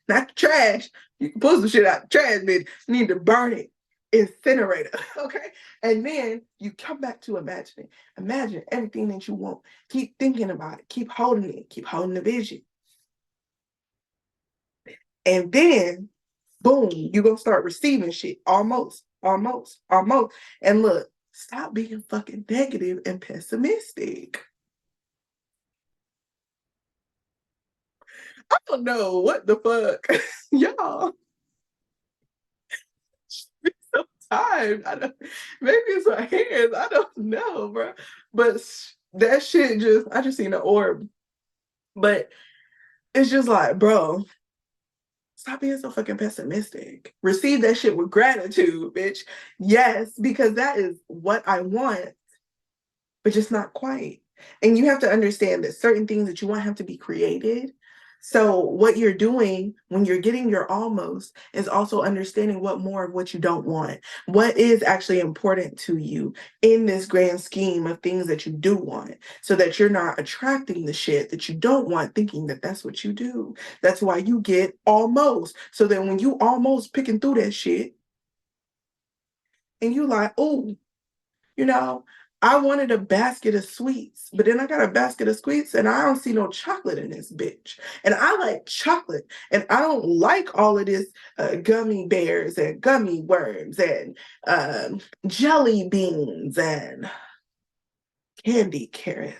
[SPEAKER 1] Not the trash. You can pull some shit out the trash, bitch. You need to burn it. Incinerator. Okay. And then you come back to imagining. Imagine everything that you want. Keep thinking about it. Keep holding it. Keep holding the vision. And then, boom, you're going to start receiving shit. Almost, almost, almost. And look, stop being fucking negative and pessimistic. I don't know what the fuck. Y'all. So tired. Maybe it's my hands. I don't know, bro. But that shit I just seen an orb. But it's just like, bro, stop being so fucking pessimistic. Receive that shit with gratitude, bitch. Yes, because that is what I want, but just not quite. And you have to understand that certain things that you want have to be created. So what you're doing when you're getting your almost is also understanding what more of what you don't want. What is actually important to you in this grand scheme of things that you do want, so that you're not attracting the shit that you don't want, thinking that that's what you do. That's why you get almost. So that when you almost picking through that shit and you like, oh, you know, I wanted a basket of sweets, but then I got a basket of sweets and I don't see no chocolate in this bitch. And I like chocolate, and I don't like all of this gummy bears and gummy worms and jelly beans and candy carrots.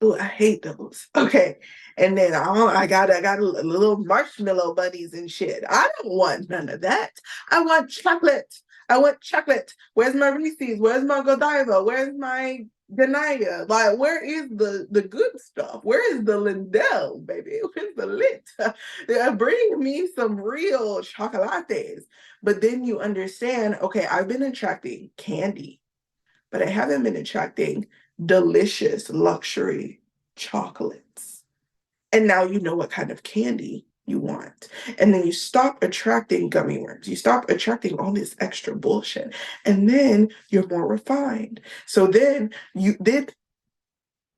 [SPEAKER 1] Oh, I hate those. Okay. And then I got a little marshmallow bunnies and shit. I don't want none of that. I want chocolate. I want chocolate. Where's my Reese's? Where's my Godiva? Where's my Ganaya? Like, where is the good stuff? Where is the Lindell, baby? Where's the lit? Bring me some real chocolates. But then you understand, okay, I've been attracting candy, but I haven't been attracting delicious luxury chocolates. And now you know what kind of candy you want. And then you stop attracting gummy worms. You stop attracting all this extra bullshit. And then you're more refined. So then you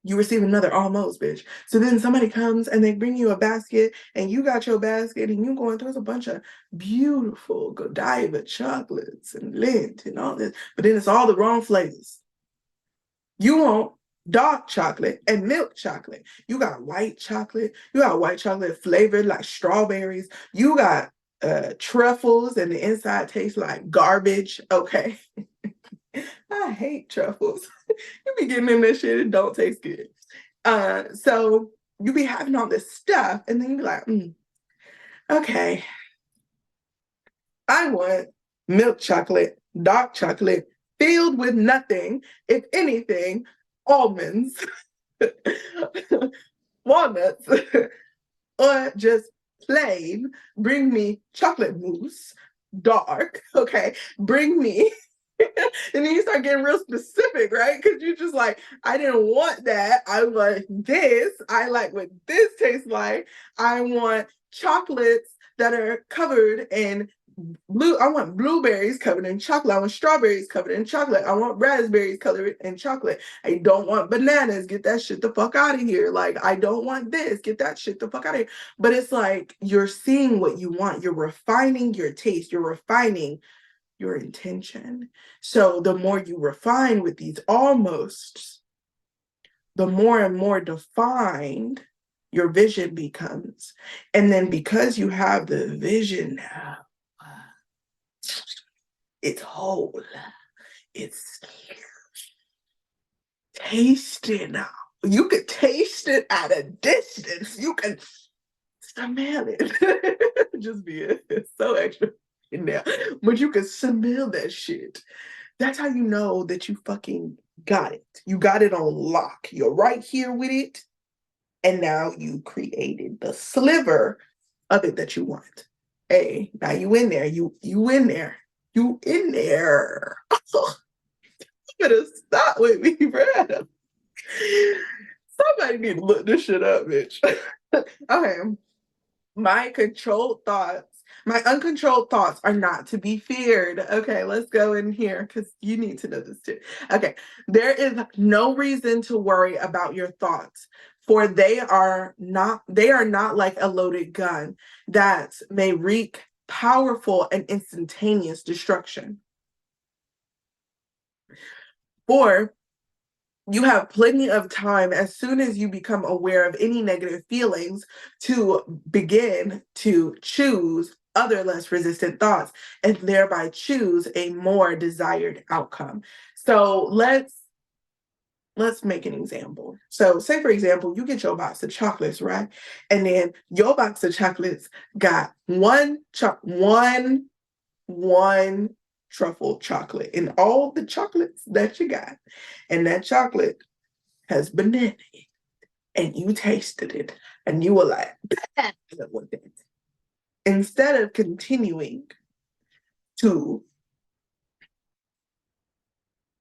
[SPEAKER 1] receive another almost, bitch. So then somebody comes and they bring you a basket, and you got your basket and you going, there's a bunch of beautiful Godiva chocolates and Lindt and all this, but then it's all the wrong flavors. You want dark chocolate and milk chocolate. You got white chocolate. You got white chocolate flavored like strawberries. You got truffles and the inside tastes like garbage. Okay. I hate truffles. You be getting in that shit, it don't taste good. So you be having all this stuff, and then you be like, okay, I want milk chocolate, dark chocolate, filled with nothing, if anything, almonds, walnuts, or just plain, bring me chocolate mousse, dark, okay, bring me. And then you start getting real specific, right? Because you're just like, I didn't want that. I want this. I like what this tastes like. I want chocolates that are covered in I want blueberries covered in chocolate. I want strawberries covered in chocolate. I want raspberries covered in chocolate. I don't want bananas. Get that shit the fuck out of here. Like, I don't want this. Get that shit the fuck out of here. But it's like you're seeing what you want. You're refining your taste. You're refining your intention. So the more you refine with these almost, the more and more defined your vision becomes. And then because you have the vision now, it's whole. It's tasty now. You could taste it at a distance. You can smell it. Just be so extra in there. But you can smell that shit. That's how you know that you fucking got it. You got it on lock. You're right here with it. And now you created the sliver of it that you want. Hey, now you in there. You in there. You in there. You better stop with me, bro. Somebody need to look this shit up, bitch. Okay. My controlled thoughts, my uncontrolled thoughts are not to be feared. Okay, let's go in here because you need to know this too. Okay, there is no reason to worry about your thoughts, for they are not like a loaded gun that may wreak powerful and instantaneous destruction. For you have plenty of time as soon as you become aware of any negative feelings to begin to choose other less resistant thoughts and thereby choose a more desired outcome. So let's make an example. So say for example, you get your box of chocolates, right? And then your box of chocolates got one truffle chocolate in all the chocolates that you got. And that chocolate has banana in it. And you tasted it. And you were like, I don't want that. Instead of continuing to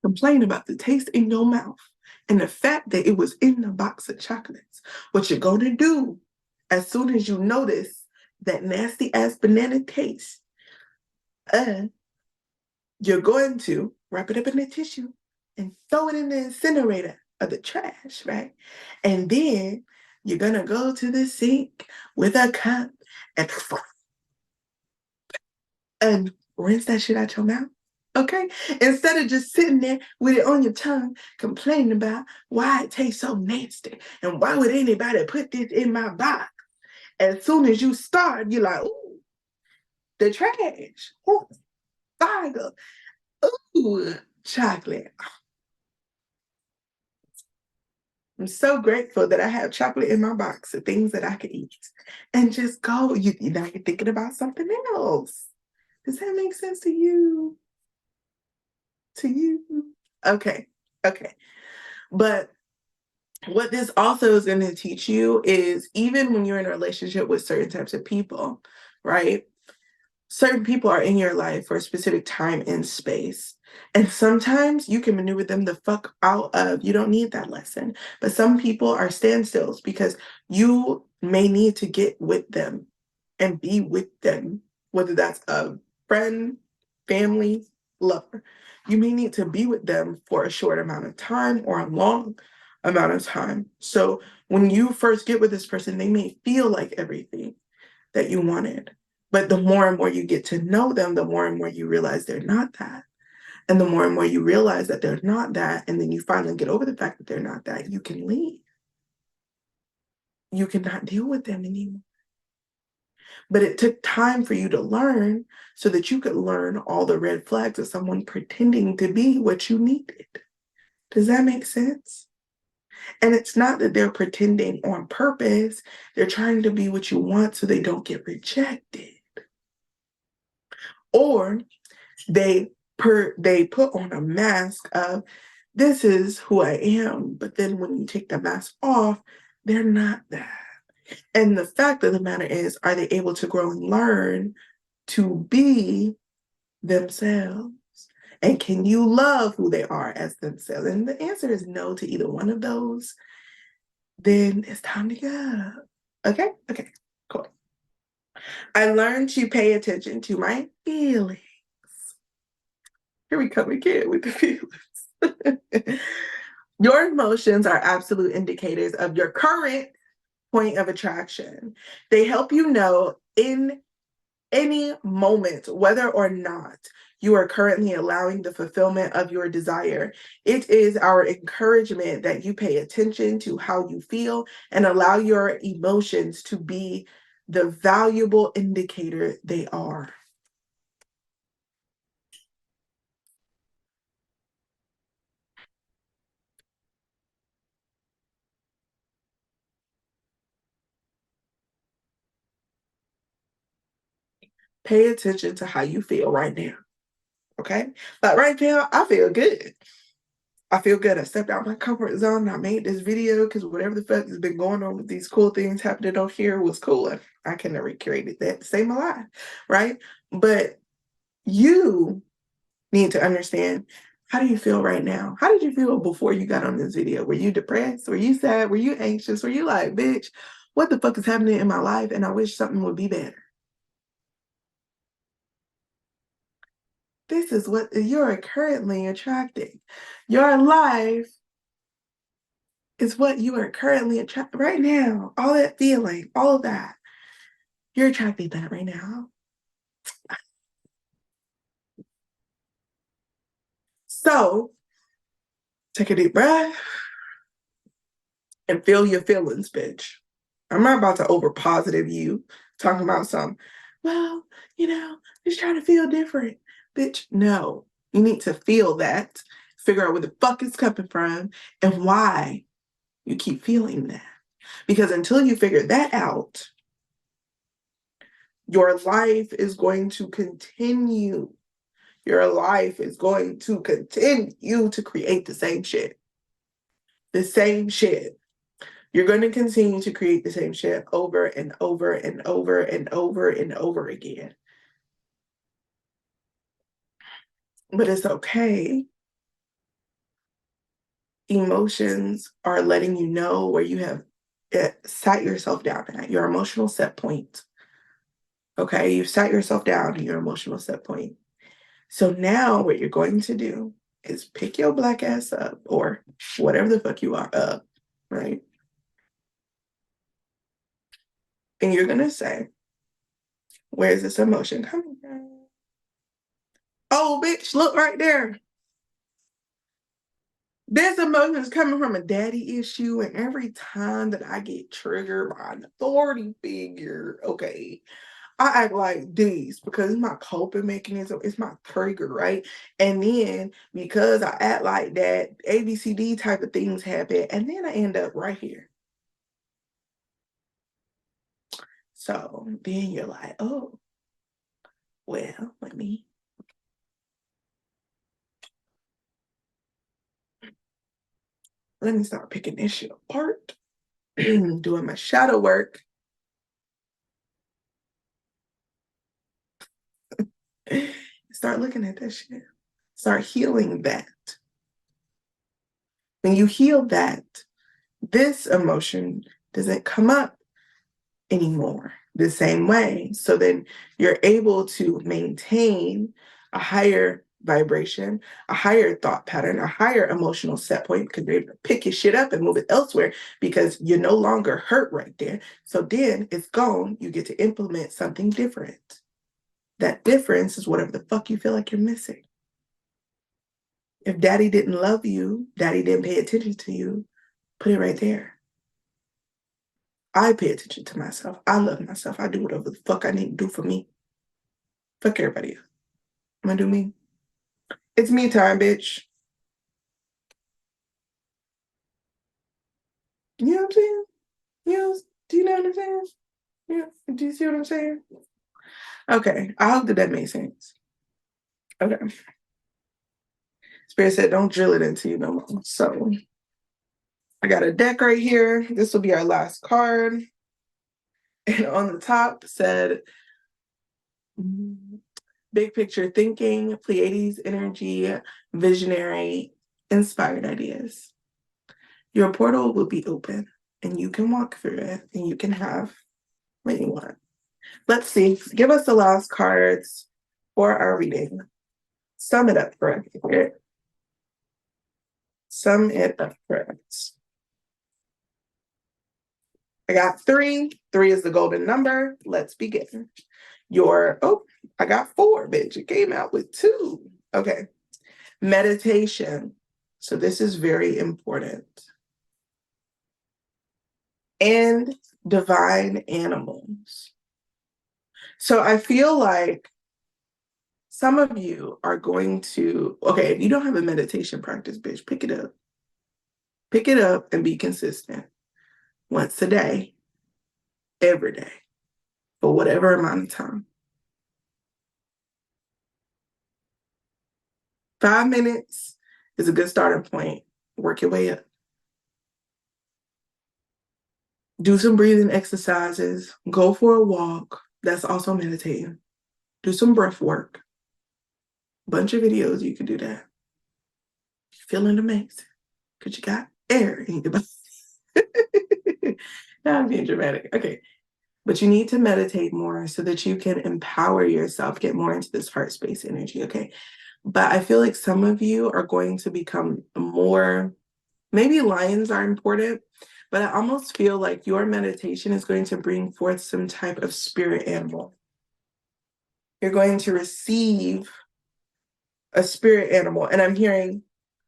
[SPEAKER 1] complain about the taste in your mouth and the fact that it was in the box of chocolates, what you're going to do as soon as you notice that nasty ass banana taste, you're going to wrap it up in a tissue and throw it in the incinerator of the trash, right? And then you're going to go to the sink with a cup and rinse that shit out your mouth. Okay? Instead of just sitting there with it on your tongue, complaining about why it tastes so nasty and why would anybody put this in my box? As soon as you start, you're like, ooh, the trash. Ooh, fire. Ooh, chocolate. I'm so grateful that I have chocolate in my box of things that I can eat and just go. Now you're thinking about something else. Does that make sense to you? To you? Okay. Okay. But what this also is going to teach you is even when you're in a relationship with certain types of people, right? Certain people are in your life for a specific time and space. And sometimes you can maneuver them the fuck out of, you don't need that lesson. But some people are standstills because you may need to get with them and be with them, whether that's a friend, family, lover. You may need to be with them for a short amount of time or a long amount of time. So when you first get with this person, they may feel like everything that you wanted. But the more and more you get to know them, the more and more you realize they're not that. And the more and more you realize that they're not that, and then you finally get over the fact that they're not that, you can leave. You cannot deal with them anymore. But it took time for you to learn so that you could learn all the red flags of someone pretending to be what you needed. Does that make sense? And it's not that they're pretending on purpose. They're trying to be what you want so they don't get rejected. Or they put on a mask of this is who I am, but then when you take the mask off, they're not that. And the fact of the matter is, are they able to grow and learn to be themselves? And can you love who they are as themselves? And the answer is no to either one of those. Then it's time to go. Okay? Okay, cool. I learned to pay attention to my feelings. Here we come again with the feelings. Your emotions are absolute indicators of your current point of attraction. They help you know in any moment whether or not you are currently allowing the fulfillment of your desire. It is our encouragement that you pay attention to how you feel and allow your emotions to be the valuable indicator they are. Pay attention to how you feel right now. Okay? But right now, I feel good. I feel good. I stepped out my comfort zone and I made this video because whatever the fuck has been going on with these cool things happening on here was cool. And I couldn't have recreated that to save my life, right? But you need to understand, how do you feel right now? How did you feel before you got on this video? Were you depressed? Were you sad? Were you anxious? Were you like, bitch, what the fuck is happening in my life? And I wish something would be better. This is what you're currently attracting. Your life is what you are currently attracting right now. All that feeling, all of that. You're attracting that right now. So take a deep breath and feel your feelings, bitch. I'm not about to over positive you talking about some, well, just trying to feel different. Bitch, no. You need to feel that, figure out where the fuck it's coming from and why you keep feeling that. Because until you figure that out, your life is going to continue. Your life is going to continue to create the same shit. The same shit. You're going to continue to create the same shit over and over and over and over and over again. But it's okay. Emotions are letting you know where you have sat yourself down at your emotional set point. Okay, you've sat yourself down at your emotional set point. So now what you're going to do is pick your black ass up or whatever the fuck you are up, right? And you're going to say, where's this emotion coming from? Oh, bitch, look right there. This emotion is coming from a daddy issue. And every time that I get triggered by an authority figure, okay, I act like these because it's my coping mechanism, it's my trigger, right? And then because I act like that, ABCD type of things happen, and then I end up right here. So then you're like, oh, well, let me start picking this shit apart, doing my shadow work. Start looking at that shit. Start healing that. When you heal that, this emotion doesn't come up anymore the same way. So then you're able to maintain a higher vibration, a higher thought pattern, a higher emotional set point because you're able to pick your shit up and move it elsewhere because you're no longer hurt right there. So then it's gone. You get to implement something different. That difference is whatever the fuck you feel like you're missing. If daddy didn't love you, daddy didn't pay attention to you, put it right there. I pay attention to myself. I love myself. I do whatever the fuck I need to do for me. Fuck everybody else. I'm gonna do me. It's me time, bitch. You know what I'm saying? Do you know what I'm saying? Yeah. Do you see what I'm saying? Okay. I hope that made sense. Okay. Spirit said, don't drill it into you no more. So I got a deck right here. This will be our last card. And on the top said, big picture thinking, Pleiades energy, visionary, inspired ideas. Your portal will be open and you can walk through it and you can have what you want. Let's see. Give us the last cards for our reading. Sum it up for us. Sum it up for us. I got 3. 3 is the golden number. Let's begin. I got 4, bitch. It came out with 2. Okay. Meditation. So this is very important. And divine animals. So I feel like some of you are going to, okay, if you don't have a meditation practice, bitch, pick it up. Pick it up and be consistent. Once a day, every day, for whatever amount of time. 5 minutes is a good starting point. Work your way up. Do some breathing exercises. Go for a walk. That's also meditating. Do some breath work. Bunch of videos you can do that. You're feeling amazing because you got air in your body. Now I'm being dramatic. Okay. But you need to meditate more so that you can empower yourself, get more into this heart space energy. Okay. But I feel like some of you are going to become more, maybe lines are important, but I almost feel like your meditation is going to bring forth some type of spirit animal. You're going to receive a spirit animal. And I'm hearing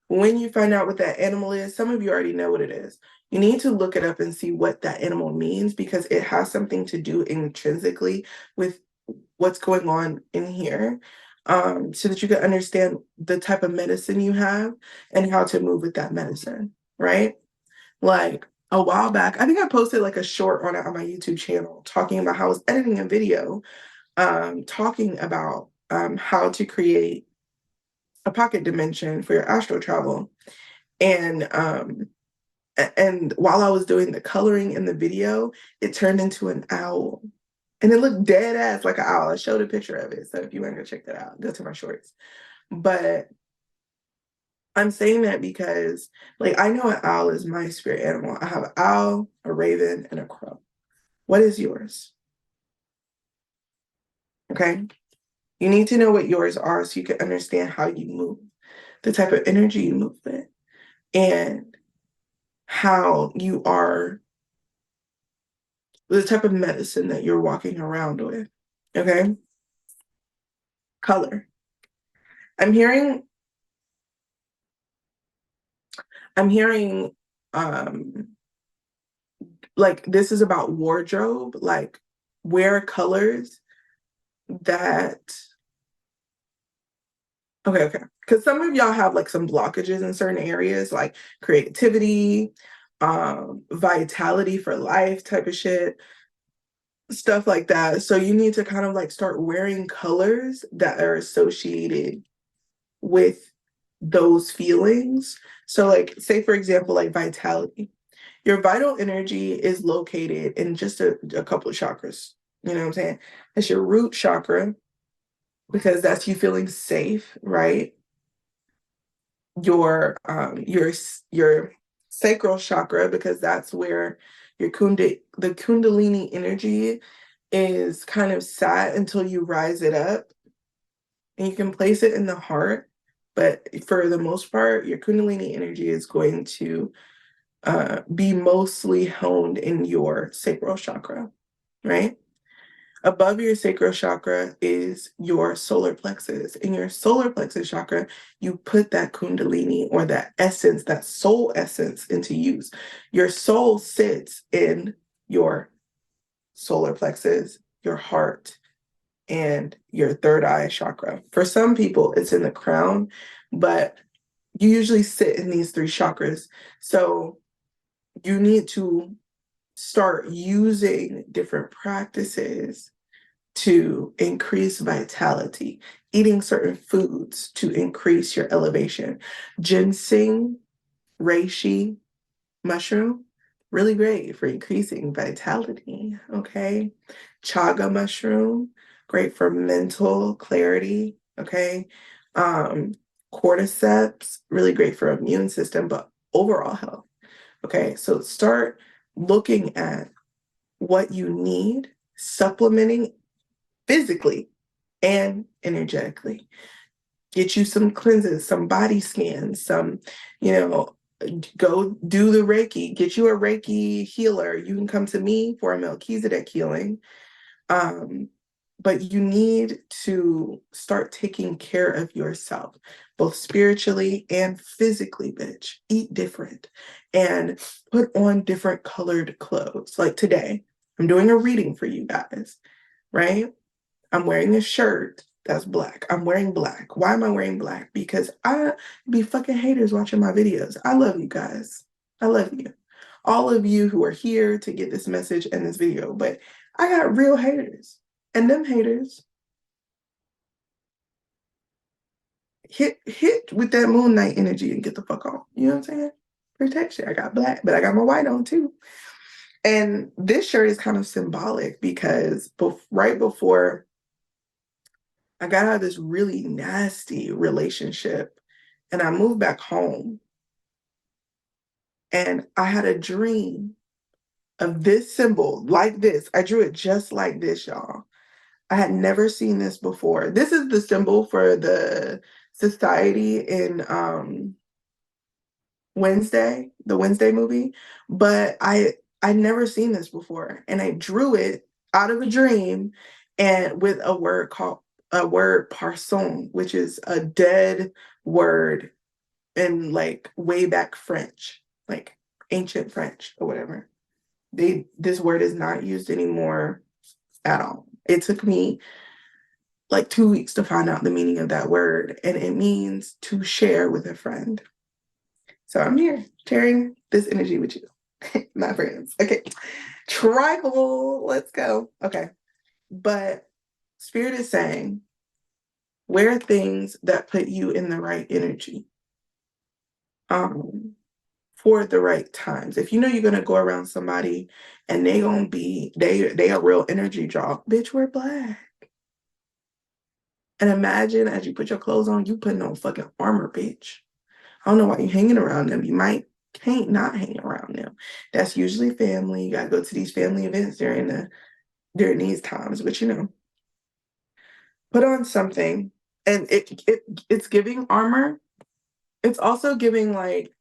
[SPEAKER 1] when you find out what that animal is, some of you already know what it is. You need to look it up and see what that animal means because it has something to do intrinsically with what's going on in here, so that you can understand the type of medicine you have and how to move with that medicine, right? Like a while back, I think I posted like a short on it on my YouTube channel talking about how I was editing a video, talking about how to create a pocket dimension for your astral travel. And while I was doing the coloring in the video, it turned into an owl. And it looked dead ass like an owl. I showed a picture of it. So if you want to go check that out, go to my shorts. But I'm saying that because, like, I know an owl is my spirit animal. I have an owl, a raven, and a crow. What is yours? Okay. You need to know what yours are so you can understand how you move, the type of energy you move with, and how you are, the type of medicine that you're walking around with. Okay. Color. I'm hearing, I'm hearing, um, like this is about wardrobe, like wear colors that, okay, because some of y'all have like some blockages in certain areas, like creativity, vitality for life type of shit, stuff like that. So you need to kind of like start wearing colors that are associated with those feelings. So like say for example, like vitality. Your vital energy is located in just a couple of chakras. You know what I'm saying? It's your root chakra, because that's you feeling safe, right? Your sacral chakra, because that's where the kundalini energy is kind of sat until you rise it up. And you can place it in the heart, but for the most part, your kundalini energy is going to be mostly honed in your sacral chakra, right? Above your sacral chakra is your solar plexus. In your solar plexus chakra, you put that kundalini or that essence, that soul essence into use. Your soul sits in your solar plexus, your heart, and your third eye chakra. For some people, it's in the crown, but you usually sit in these 3 chakras. So you need to start using different practices to increase vitality, eating certain foods to increase your elevation. Ginseng, reishi, mushroom, really great for increasing vitality, okay? Chaga mushroom, great for mental clarity, okay? Cordyceps, really great for immune system, but overall health, okay? So start looking at what you need supplementing physically and energetically. Get you some cleanses, some body scans, some, you know, go do the Reiki, get you a Reiki healer. You can come to me for a Melchizedek healing. Um, but you need to start taking care of yourself, both spiritually and physically, bitch. Eat different and put on different colored clothes. Like today, I'm doing a reading for you guys, right? I'm wearing a shirt that's black. I'm wearing black. Why am I wearing black? Because I be fucking haters watching my videos. I love you guys. I love you. All of you who are here to get this message and this video, but I got real haters. And them haters hit with that moon knight energy and get the fuck on. You know what I'm saying? Protection. I got black, but I got my white on too. And this shirt is kind of symbolic because right before I got out of this really nasty relationship and I moved back home, and I had a dream of this symbol like this. I drew it just like this, y'all. I had never seen this before. This is the symbol for the society in the Wednesday movie, but I'd never seen this before, and I drew it out of a dream, and with a word parson, which is a dead word in like way back French, like ancient French or whatever. This word is not used anymore at all. It took me like 2 weeks to find out the meaning of that word, and it means to share with a friend. So I'm here sharing this energy with you, my friends. Okay, tribal, let's go. Okay, but Spirit is saying, wear things that put you in the right energy. For the right times. If you know you're gonna go around somebody and they a real energy draw, bitch, wear black. And imagine as you put your clothes on, you putting on fucking armor, bitch. I don't know why you're hanging around them. Can't not hang around them. That's usually family. You gotta go to these family events during these times, but put on something, and it's giving armor. It's also giving like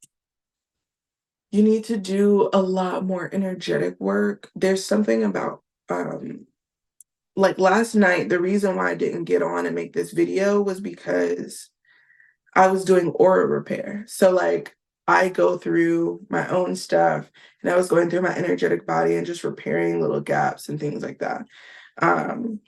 [SPEAKER 1] you need to do a lot more energetic work. There's something about like last night, the reason why I didn't get on and make this video was because I was doing aura repair. So like I go through my own stuff, and I was going through my energetic body and just repairing little gaps and things like that. Um,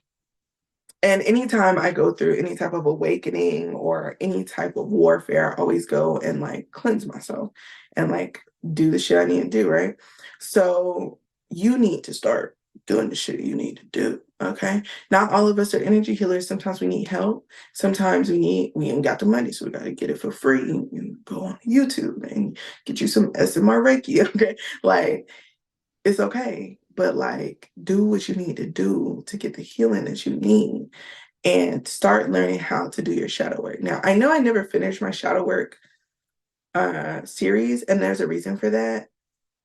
[SPEAKER 1] and anytime I go through any type of awakening or any type of warfare, I always go and like cleanse myself and like do the shit I need to do, right? So you need to start doing the shit you need to do. Okay. Not all of us are energy healers. Sometimes we need help. Sometimes we ain't got the money, so we gotta get it for free. And go on YouTube and get you some SMR Reiki. Okay. Like it's okay. But like do what you need to do to get the healing that you need and start learning how to do your shadow work. Now, I know I never finished my shadow work series, and there's a reason for that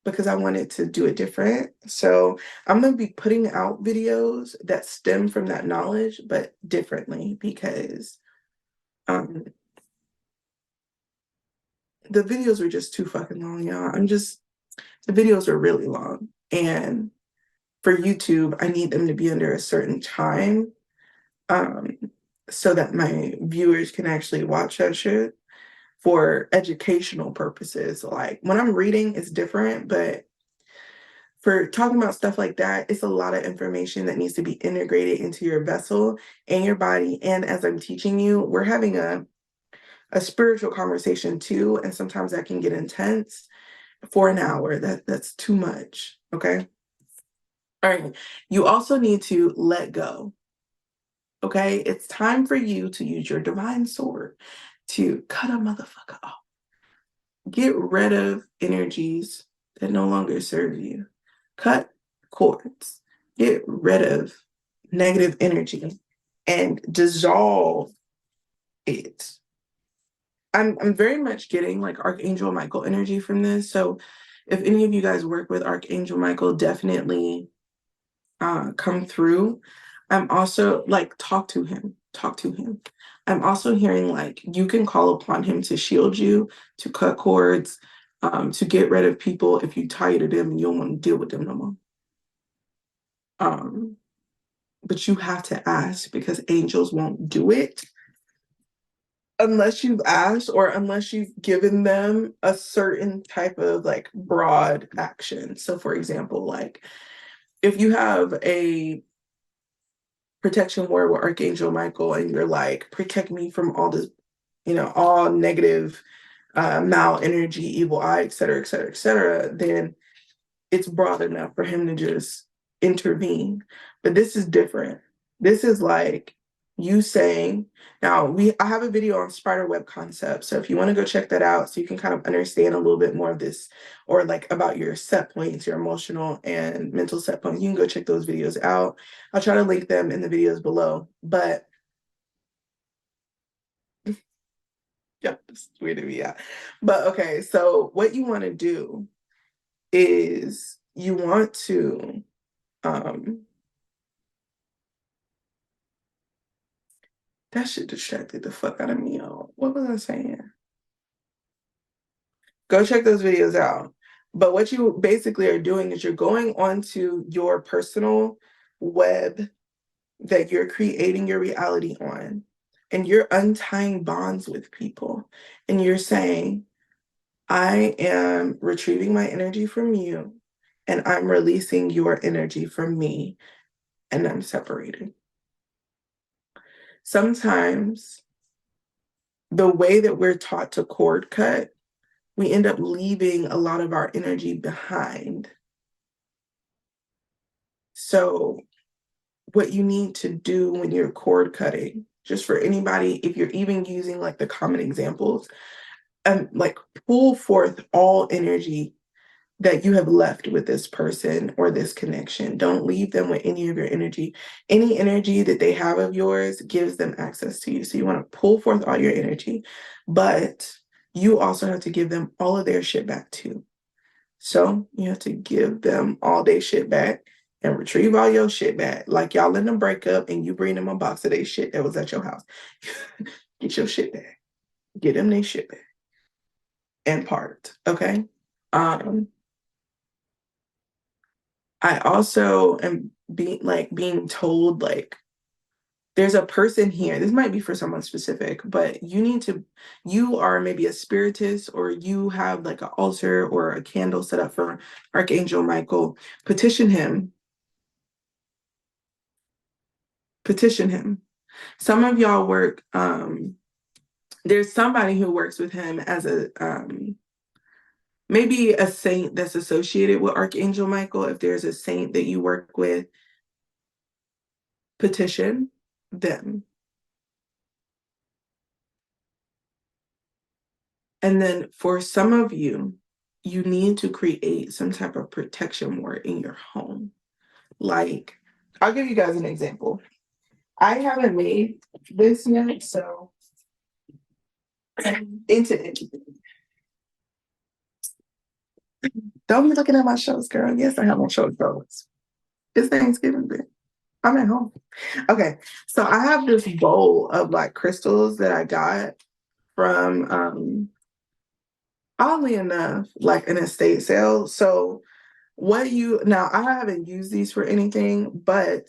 [SPEAKER 1] because I wanted to do it different. So I'm going to be putting out videos that stem from that knowledge, but differently because um, the videos were just too fucking long, y'all. The videos are really long. And for YouTube, I need them to be under a certain time um, so that my viewers can actually watch that shit for educational purposes. Like when I'm reading, it's different, but for talking about stuff like that, it's a lot of information that needs to be integrated into your vessel and your body. And as I'm teaching you, we're having a spiritual conversation too. And sometimes that can get intense for an hour. That's too much. Okay. All right. You also need to let go. Okay. It's time for you to use your divine sword to cut a motherfucker off. Get rid of energies that no longer serve you. Cut cords. Get rid of negative energy and dissolve it. I'm very much getting like Archangel Michael energy from this. So if any of you guys work with Archangel Michael, definitely come through, I'm also like, talk to him, talk to him. I'm also hearing like you can call upon him to shield you, to cut cords, to get rid of people if you tired of them and you don't want to deal with them no more. Um, but you have to ask because angels won't do it unless you've asked or unless you've given them a certain type of like broad action. So, for example, like if you have a protection word with Archangel Michael and you're like, protect me from all this, all negative, mal energy, evil eye, et cetera, et cetera, et cetera, then it's broad enough for him to just intervene. But this is different. This is like you saying, now I have a video on spider web concepts. So if you want to go check that out so you can kind of understand a little bit more of this or like about your set points, your emotional and mental set points, you can go check those videos out. I'll try to link them in the videos below. But yeah, it's weird to me, yeah. But okay, so what you want to do is you want to um that shit distracted the fuck out of me, y'all. What was I saying? Go check those videos out. But what you basically are doing is you're going onto your personal web that you're creating your reality on, and you're untying bonds with people. And you're saying, I am retrieving my energy from you, and I'm releasing your energy from me, and I'm separating. Sometimes the way that we're taught to cord cut, we end up leaving a lot of our energy behind. So, what you need to do when you're cord cutting, just for anybody, if you're even using like the common examples, like pull forth all energy that you have left with this person or this connection. Don't leave them with any of your energy. Any energy that they have of yours gives them access to you. So you want to pull forth all your energy, but you also have to give them all of their shit back too. So you have to give them all their shit back and retrieve all your shit back. Like y'all let them break up and you bring them a box of their shit that was at your house. Get your shit back. Get them their shit back and part. Okay. Um, I also am being told like there's a person here. This might be for someone specific, but you are maybe a spiritist or you have like an altar or a candle set up for Archangel Michael. Petition him. Petition him. Some of y'all work, there's somebody who works with him as a maybe a saint that's associated with Archangel Michael. If there's a saint that you work with, petition them. And then for some of you, you need to create some type of protection ward in your home. Like, I'll give you guys an example. I haven't made this yet, so into don't be looking at my shows, girl. Yes, I have my shows. It's Thanksgiving, bitch. I'm at home. Okay, so I have this bowl of like crystals that I got from oddly enough, like an estate sale. So now I haven't used these for anything, but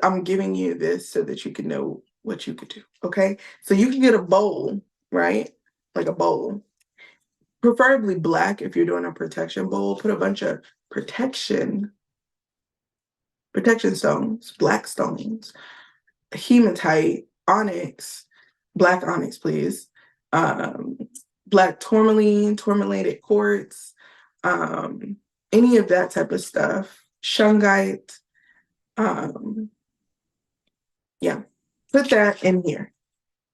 [SPEAKER 1] I'm giving you this so that you can know what you could do. Okay. So you can get a bowl, right? Like a bowl, preferably black if you're doing a protection bowl. Put a bunch of protection stones, black stones, hematite, onyx, black onyx, please. Um, Black tourmaline, tourmalated quartz, any of that type of stuff. Shungite, um, yeah, put that in here,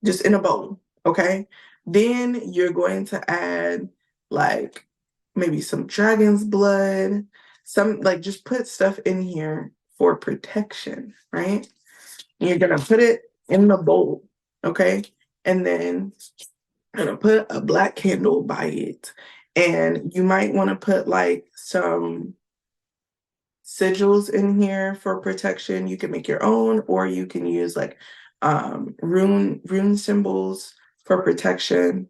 [SPEAKER 1] just in a bowl, okay? Then you're going to add like maybe some dragon's blood, some like just put stuff in here for protection, right? And you're gonna put it in the bowl, okay? And then I'm gonna put a black candle by it. And you might want to put like some sigils in here for protection. You can make your own, or you can use like rune symbols for protection.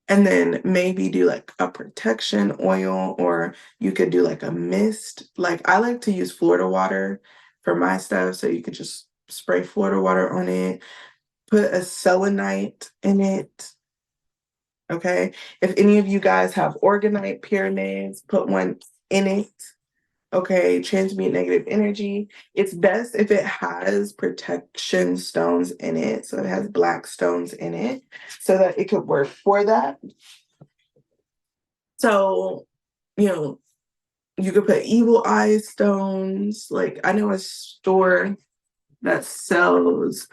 [SPEAKER 1] And then maybe do like a protection oil, or you could do like a mist. Like I like to use Florida water for my stuff, so you could just spray Florida water on it, put a selenite in it. Okay. If any of you guys have organite pyramids, put one in it. Okay. Transmute negative energy. It's best if it has protection stones in it. So it has black stones in it so that it could work for that. So, you know, you could put evil eye stones. Like I know a store that sells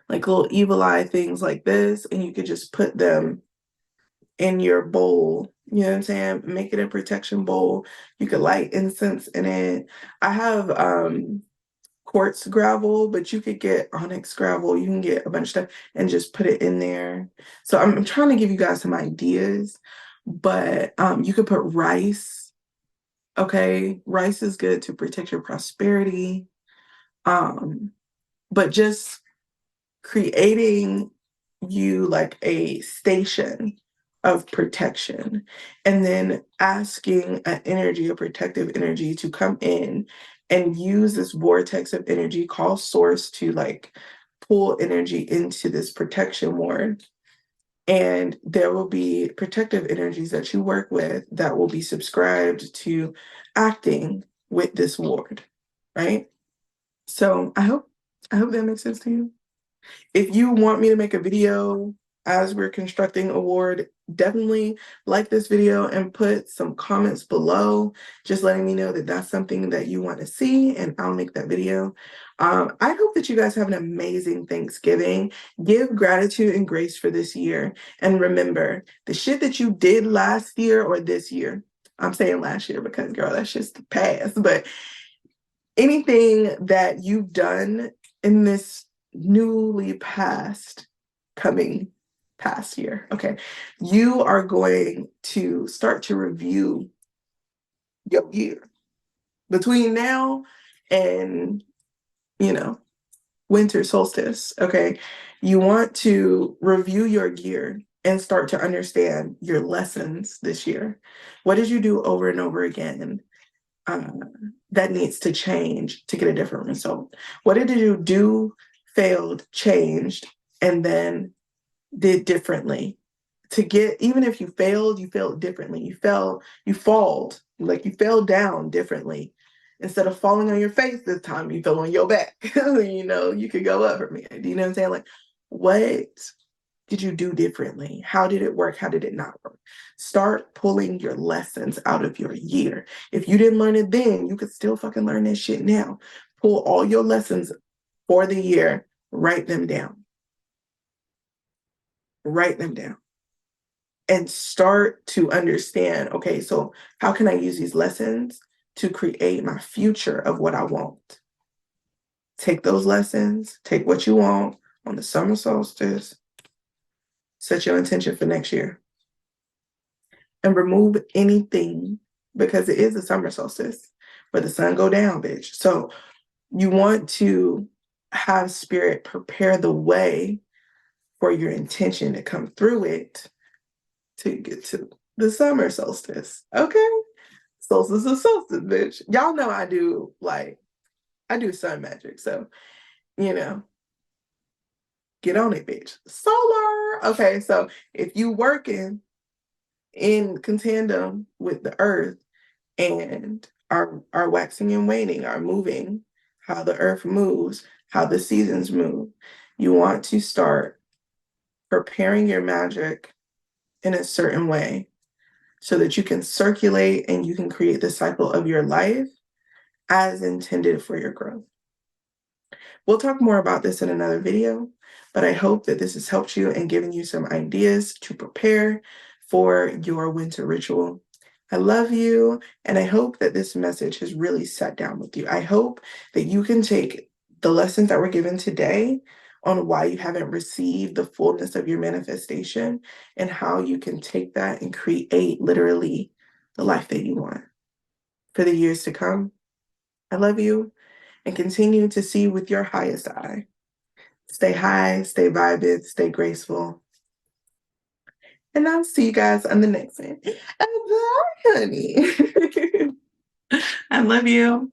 [SPEAKER 1] like little evil eye things like this, and you could just put them in your bowl. You know what I'm saying? Make it a protection bowl. You could light incense in it. I have quartz gravel, but you could get onyx gravel. You can get a bunch of stuff and just put it in there. So I'm trying to give you guys some ideas, but you could put rice. Okay, rice is good to protect your prosperity. But just creating you like a station of protection, and then asking an energy, a protective energy, to come in and use this vortex of energy, call source to like pull energy into this protection ward. And there will be protective energies that you work with that will be subscribed to acting with this ward, right? So I hope that makes sense to you. If you want me to make a video as we're constructing a ward, definitely like this video and put some comments below, just letting me know that that's something that you want to see, and I'll make that video. I hope that you guys have an amazing Thanksgiving. Give gratitude and grace for this year. And remember, the shit that you did last year or this year, I'm saying last year because, girl, that's just the past, but anything that you've done in this newly coming past year, okay, you are going to start to review your year between now and, you know, winter solstice, okay? You want to review your year and start to understand your lessons this year. What did you do over and over again uh, that needs to change to get a different result? What did you do, failed, changed, and then did differently to get, even if you failed differently. You falled, like you fell down differently. Instead of falling on your face this time, you fell on your back. You could go up from here. Do you know what I'm saying? Like, what did you do differently? How did it work? How did it not work? Start pulling your lessons out of your year. If you didn't learn it then, you could still fucking learn this shit now. Pull all your lessons for the year, write them down. Write them down. And start to understand, okay, so how can I use these lessons to create my future of what I want? Take those lessons, take what you want on the summer solstice, set your intention for next year, and remove anything, because it is the summer solstice where the sun go down, bitch. So you want to have spirit prepare the way for your intention to come through it to get to the summer solstice. Okay. Solstice is solstice, bitch. Y'all know I do sun magic. So, you know, get on it, bitch. Solar. Okay, so if you working in contandem with the earth and are waxing and waning, are moving, how the earth moves, how the seasons move, you want to start preparing your magic in a certain way so that you can circulate and you can create the cycle of your life as intended for your growth. We'll talk more about this in another video, but I hope that this has helped you and given you some ideas to prepare for your winter ritual. I love you, and I hope that this message has really sat down with you. I hope that you can take the lessons that were given today on why you haven't received the fullness of your manifestation and how you can take that and create literally the life that you want. for the years to come. I love you and continue to see with your highest eye. Stay high, stay vibed, stay graceful. And I'll see you guys on the next one. Bye, honey. I love you.